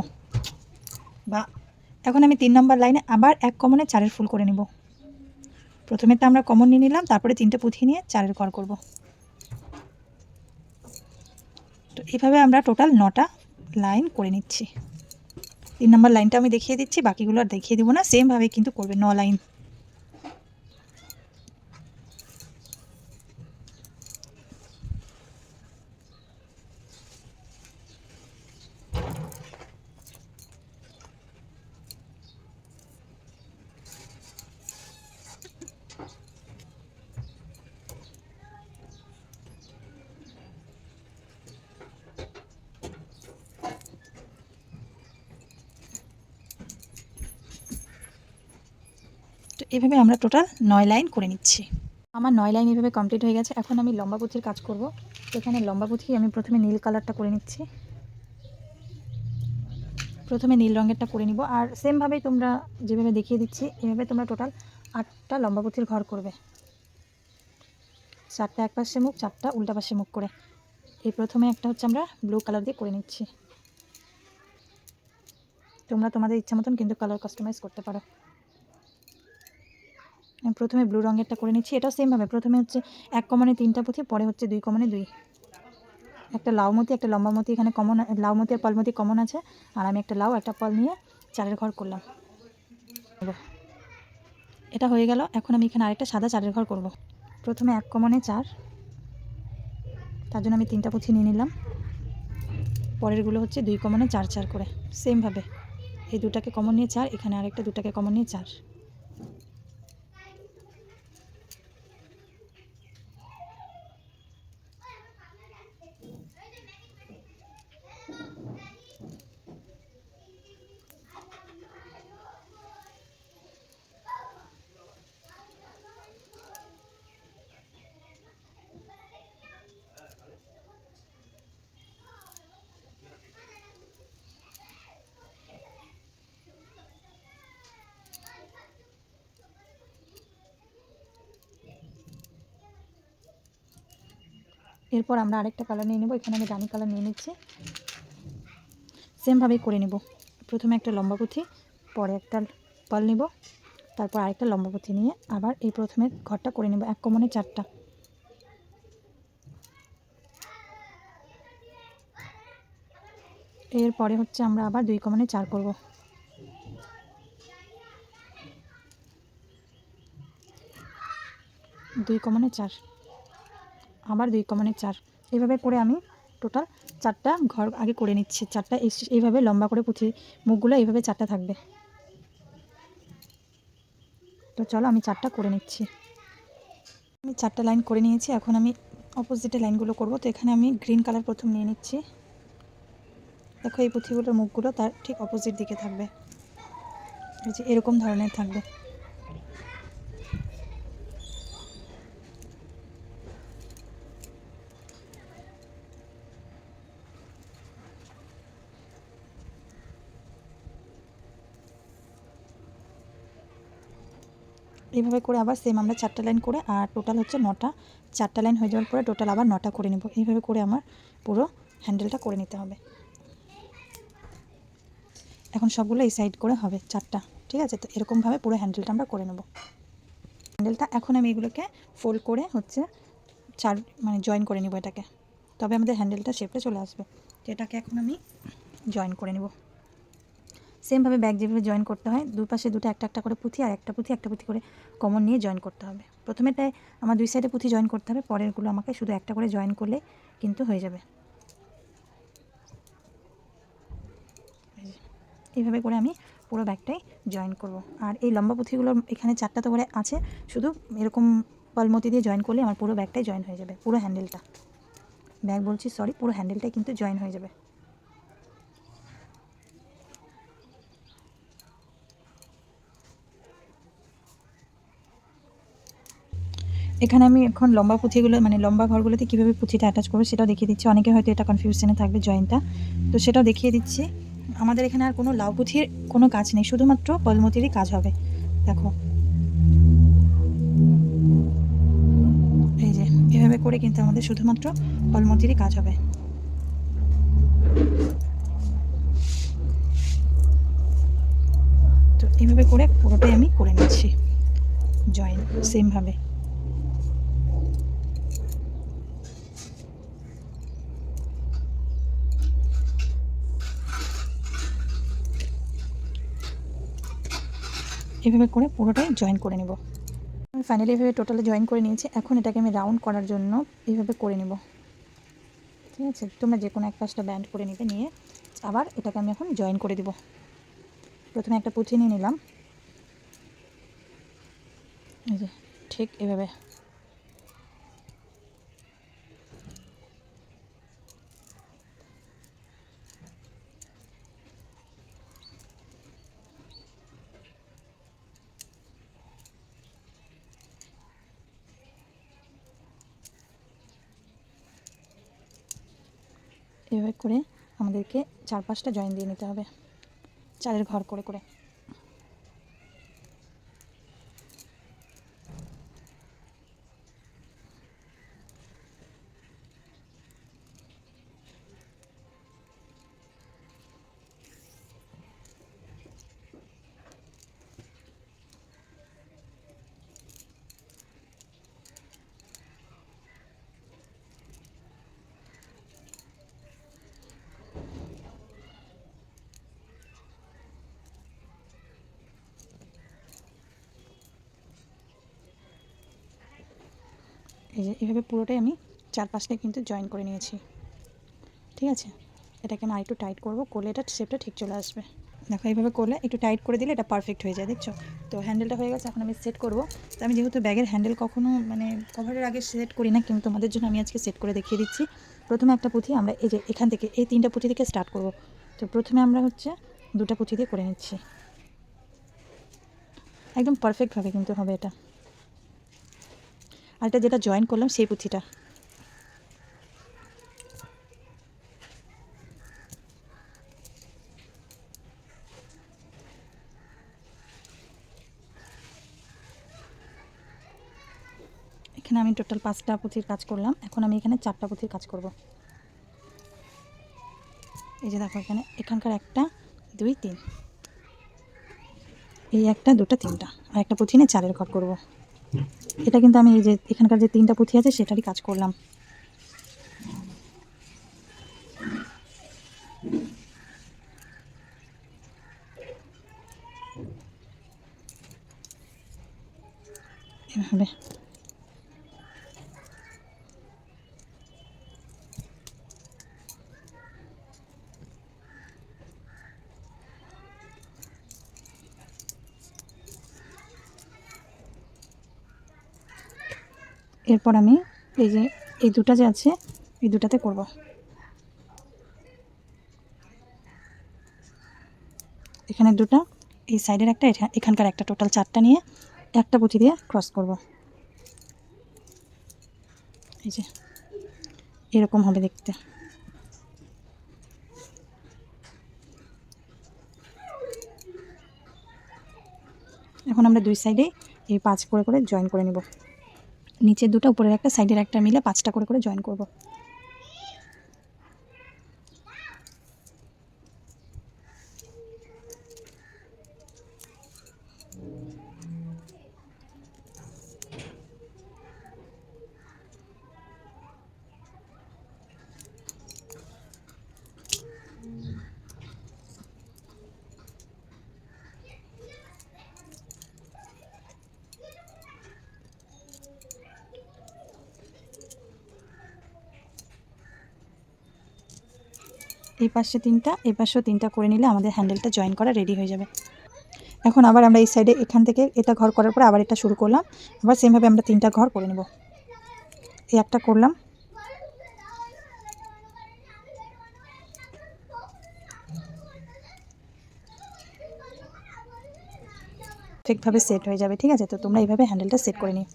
বা এখন আমি 3 নম্বর লাইনে আবার 1 কমনে 4 ফুল করে নেব। প্রথমেরটা আমরা কমন নিয়ে নিলাম, তারপরে 3টে পুঁথি নিয়ে 4 ঘর করব। তো এইভাবে আমরা টোটাল 9টা লাইন করে নিচ্ছি। 3 নম্বর লাইনটা আমি দেখিয়ে দিচ্ছি, বাকিগুলো আর দেখিয়ে দিব না, সেমভাবে কিন্তু করবে 9 লাইন। তো এভাবে আমরা টোটাল 9 লাইন করে নিচ্ছি। আমার 9 লাইন এভাবে কমপ্লিট হয়ে গেছে। এখন আমি লম্বা পুঁথির কাজ করব। এখানে লম্বা পুঁথি আমি প্রথমে নীল কালারটা করে নিচ্ছি। প্রথমে নীল রঙেরটা করে নিব। আর সেমভাবেই তোমরা যেভাবে দেখিয়ে দিচ্ছি এভাবে তোমরা টোটাল 8টা লম্বা পুঁথির ঘর করবে। 4টা এক পাশে মুখ, 4টা উল্টা পাশে মুখ করে। এই প্রথমে একটা হচ্ছে আমরা ব্লু কালার দিয়ে করে নিচ্ছি। তোমরা তোমাদের ইচ্ছা মতন কিন্তু কালার কাস্টমাইজ করতে পারো। আমি প্রথমে ব্লু রঙেরটা করে নিচ্ছি। এটাও সেমভাবে প্রথমে হচ্ছে 1 কমনে 3টা পুঁথি, পরে হচ্ছে 2 কমনে 2। একটা লাউ মতি, একটা লম্বা মতি এখানে কমন, লাউ মতি আর পলমতি কমন আছে। আর আমি একটা লাউ একটা পল নিয়ে 4 ঘর করলাম। এটা হয়ে গেল। এখন আমি এখানে আরেকটা সাদা 4 ঘর করব। প্রথমে 1 কমনে 4, তার জন্য আমি 3টা পুঁথি নিয়ে নিলাম। পরেরগুলো হচ্ছে 2 কমনে 4 4 করে সেমভাবে। এই 2টাকে কমন নিয়ে 4, এখানে আরেকটা 2টাকে কমন নিয়ে 4। এরপর আমরা আরেকটা কালার নিয়ে নেব। এখানে আমি রানি কালার নিয়ে নিচ্ছি। সেমভাবেই করে নেব। প্রথমে একটা লম্বা পুঁথি, পরে একটা পাল নিব, তারপর আরেকটা লম্বা পুঁথি নিয়ে আবার এই প্রথমের ঘরটা করে নেব 1 কমনে 4টা। এরপরে হচ্ছে আমরা আবার 2 কমনে 4 করব। 2 কমনে 4, আবার 2 কমনে 4। এইভাবে করে আমি টোটাল 4টা ঘর আগে করে নিচ্ছি। 4টা এইভাবে লম্বা করে পুঁথি মুখগুলো এইভাবে 4টা থাকবে। তো চলো আমি 4টা করে নিচ্ছি। আমি 4টা লাইন করে নিয়েছি। এখন আমি অপোজিটে লাইনগুলো করব। তো এখানে আমি গ্রিন কালার প্রথম নিয়ে নিচ্ছি। দেখো এই পুঁথিগুলোর মুখগুলো তার ঠিক অপোজিট দিকে থাকবে, এই যে এরকম ধরনের থাকবে। এইভাবে করে আবার সেম আমরা 4টা লাইন করে, আর টোটাল হচ্ছে 9টা। 4টা লাইন হয়ে যাওয়ার পরে টোটাল আবার 9টা করে নেব। এইভাবে করে আমার পুরো হ্যান্ডেলটা করে নিতে হবে। এখন সবগুলো এই সাইড করে হবে 4টা, ঠিক আছে? তো এরকমভাবে পুরো হ্যান্ডেলটা আমরা করে নেব। হ্যান্ডেলটা এখন আমি এগুলোকে ফোল্ড করে হচ্ছে মানে জয়েন করে নেব এটাকে, তবে আমাদের হ্যান্ডেলটা শেপে চলে আসবে। তো এটাকে এখন আমি জয়েন করে নেব সেমভাবে ব্যাগ যেভাবে জয়েন করতে হয়, দুপাশে দুটো একটা একটা করে পুঁথি আর একটা পুঁথি করে কমন নিয়ে জয়েন করতে হবে। প্রথমেটায় আমার 2 সাইডে পুঁথি জয়েন করতে হবে, পরেরগুলো আমাকে শুধু একটা করে জয়েন করলে কিন্তু হয়ে যাবে। এইভাবে করে আমি পুরো ব্যাগটাই জয়েন করব। আর এই লম্বা পুঁথিগুলো এখানে 4টা তো করে আছে, শুধু এরকম পলমতি দিয়ে জয়েন করলে আমার পুরো ব্যাগটাই জয়েন হয়ে যাবে। পুরো হ্যান্ডেলটা, ব্যাগ বলছি সরি, পুরো হ্যান্ডেলটাই কিন্তু জয়েন হয়ে যাবে। এখানে আমি এখন লম্বা পুঁথিগুলো মানে লম্বা ঘরগুলোতে কীভাবে পুঁথিটা অ্যাটাচ করবো সেটাও দেখিয়ে দিচ্ছি। অনেকে হয়তো এটা কনফিউশনে থাকবে জয়েন্টটা, তো সেটাও দেখিয়ে দিচ্ছি। আমাদের এখানে আর কোনো লাউ পুঁথির কোনো কাজ নেই, শুধুমাত্র পলমতিরই কাজ হবে। দেখো এই যে এভাবে করে কিন্তু আমাদের শুধুমাত্র পলমতিরই কাজ হবে। তো এইভাবে করে পুরোটাই আমি করে নিচ্ছি জয়েন সেমভাবে। এভাবে করে পুরোটাই জয়েন করে নেব। আমি ফাইনালি এভাবে টোটালি জয়েন করে নিয়েছি। এখন এটাকে আমি রাউন্ড করার জন্য এইভাবে করে নেব, ঠিক আছে? তোমরা যে কোনো এক পাশটা ব্যান্ড করে নিবে, নিয়ে আবার এটাকে আমি এখন জয়েন করে দেব। প্রথমে একটা পুঁথি নিয়ে নিলাম, এই যে ঠিক এভাবে। এভাবে করে আমাদেরকে 4-5টা জয়েন দিয়ে নিতে হবে, 4-এর ঘর করে করে। এই যে এভাবে পুরোটাই আমি 4-5টা কিন্তু জয়েন করে নিয়েছি, ঠিক আছে? এটাকে আমি আরেকটু টাইট করবো, করলে এটা শেপটা ঠিক চলে আসবে। দেখো এইভাবে করলে একটু টাইট করে দিলে এটা পারফেক্ট হয়ে যায়, দেখছো? তো হ্যান্ডেলটা হয়ে গেছে, এখন আমি সেট করব। তো আমি যেহেতু ব্যাগের হ্যান্ডেল কখনো মানে কভারের আগে সেট করি না, কিন্তু তোমাদের জন্য আমি আজকে সেট করে দেখিয়ে দিচ্ছি। প্রথমে একটা পুঁথি আমরা এই যে এখান থেকে এই 3টা পুঁথি থেকে স্টার্ট করব। তো প্রথমে আমরা হচ্ছে 2টা পুঁথি দিয়ে করে নিচ্ছি, একদম পারফেক্টভাবে কিন্তু হবে এটা। আর এটা যেটা জয়েন করলাম সেই পুঁথিটা, এখানে আমি টোটাল 5টা পুঁথির কাজ করলাম। এখন আমি এখানে 4টা পুঁথির কাজ করব। এই যে দেখো এখানকার 1টা 2 3, এই 1টা 2টা 3টা, আর একটা পুঁথি নিয়ে 4-এর ঘর করব। এটা কিন্তু আমি এই যে এখানকার যে 3টা পুঁথি আছে সেটারই কাজ করলাম। এভাবে এরপর আমি এই যে এই দুটা যে আছে এই দুটাতে করব। এখানে দুটা, এই সাইডের একটা, এখানকার একটা, টোটাল 4টা নিয়ে একটা পুঁথি দিয়ে ক্রস করব। এই যে এরকম হবে দেখতে। এখন আমরা দুই সাইডে এই 5 করে করে জয়েন করে নেব। নিচের দুটো উপরের একটা সাইডের একটা মিলে 5টা করে করে জয়েন করব। এই পাশে 3টা, এই পাশেও 3টা করে নিলে আমাদের হ্যান্ডেলটা জয়েন করা রেডি হয়ে যাবে। এখন আবার আমরা এই সাইডে এখান থেকে এটা ঘর করার পরে আবার এটা শুরু করলাম। আবার সেমভাবে আমরা 3টা ঘর করে নেব। এই একটা করলাম, ঠিকভাবে সেট হয়ে যাবে। ঠিক আছে, তো তোমরা এইভাবে হ্যান্ডেলটা সেট করে নিও।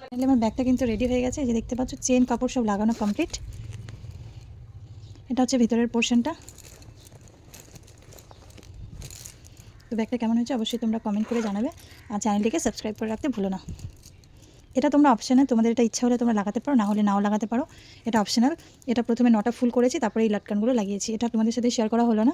তাহলে আমার ব্যাগটা কিন্তু রেডি হয়ে গেছে। এই যে দেখতে পাচ্ছ চেন কাপড় সব লাগানো কমপ্লিট। এটা হচ্ছে ভিতরের পোর্শনটা। তো ব্যাগটা কেমন হয়েছে অবশ্যই তোমরা কমেন্ট করে জানাবে, আর চ্যানেলটিকে সাবস্ক্রাইব করে রাখতে ভুলো না। এটা তোমরা অপশানে, তোমাদের এটা ইচ্ছা হলে তোমরা লাগাতে পারো, না হলে নাও লাগাতে পারো, এটা অপশনাল। এটা প্রথমে 9টা ফুল করেছি, তারপরে এই লটকানগুলো লাগিয়েছি। এটা তোমাদের সাথে শেয়ার করা হলো না।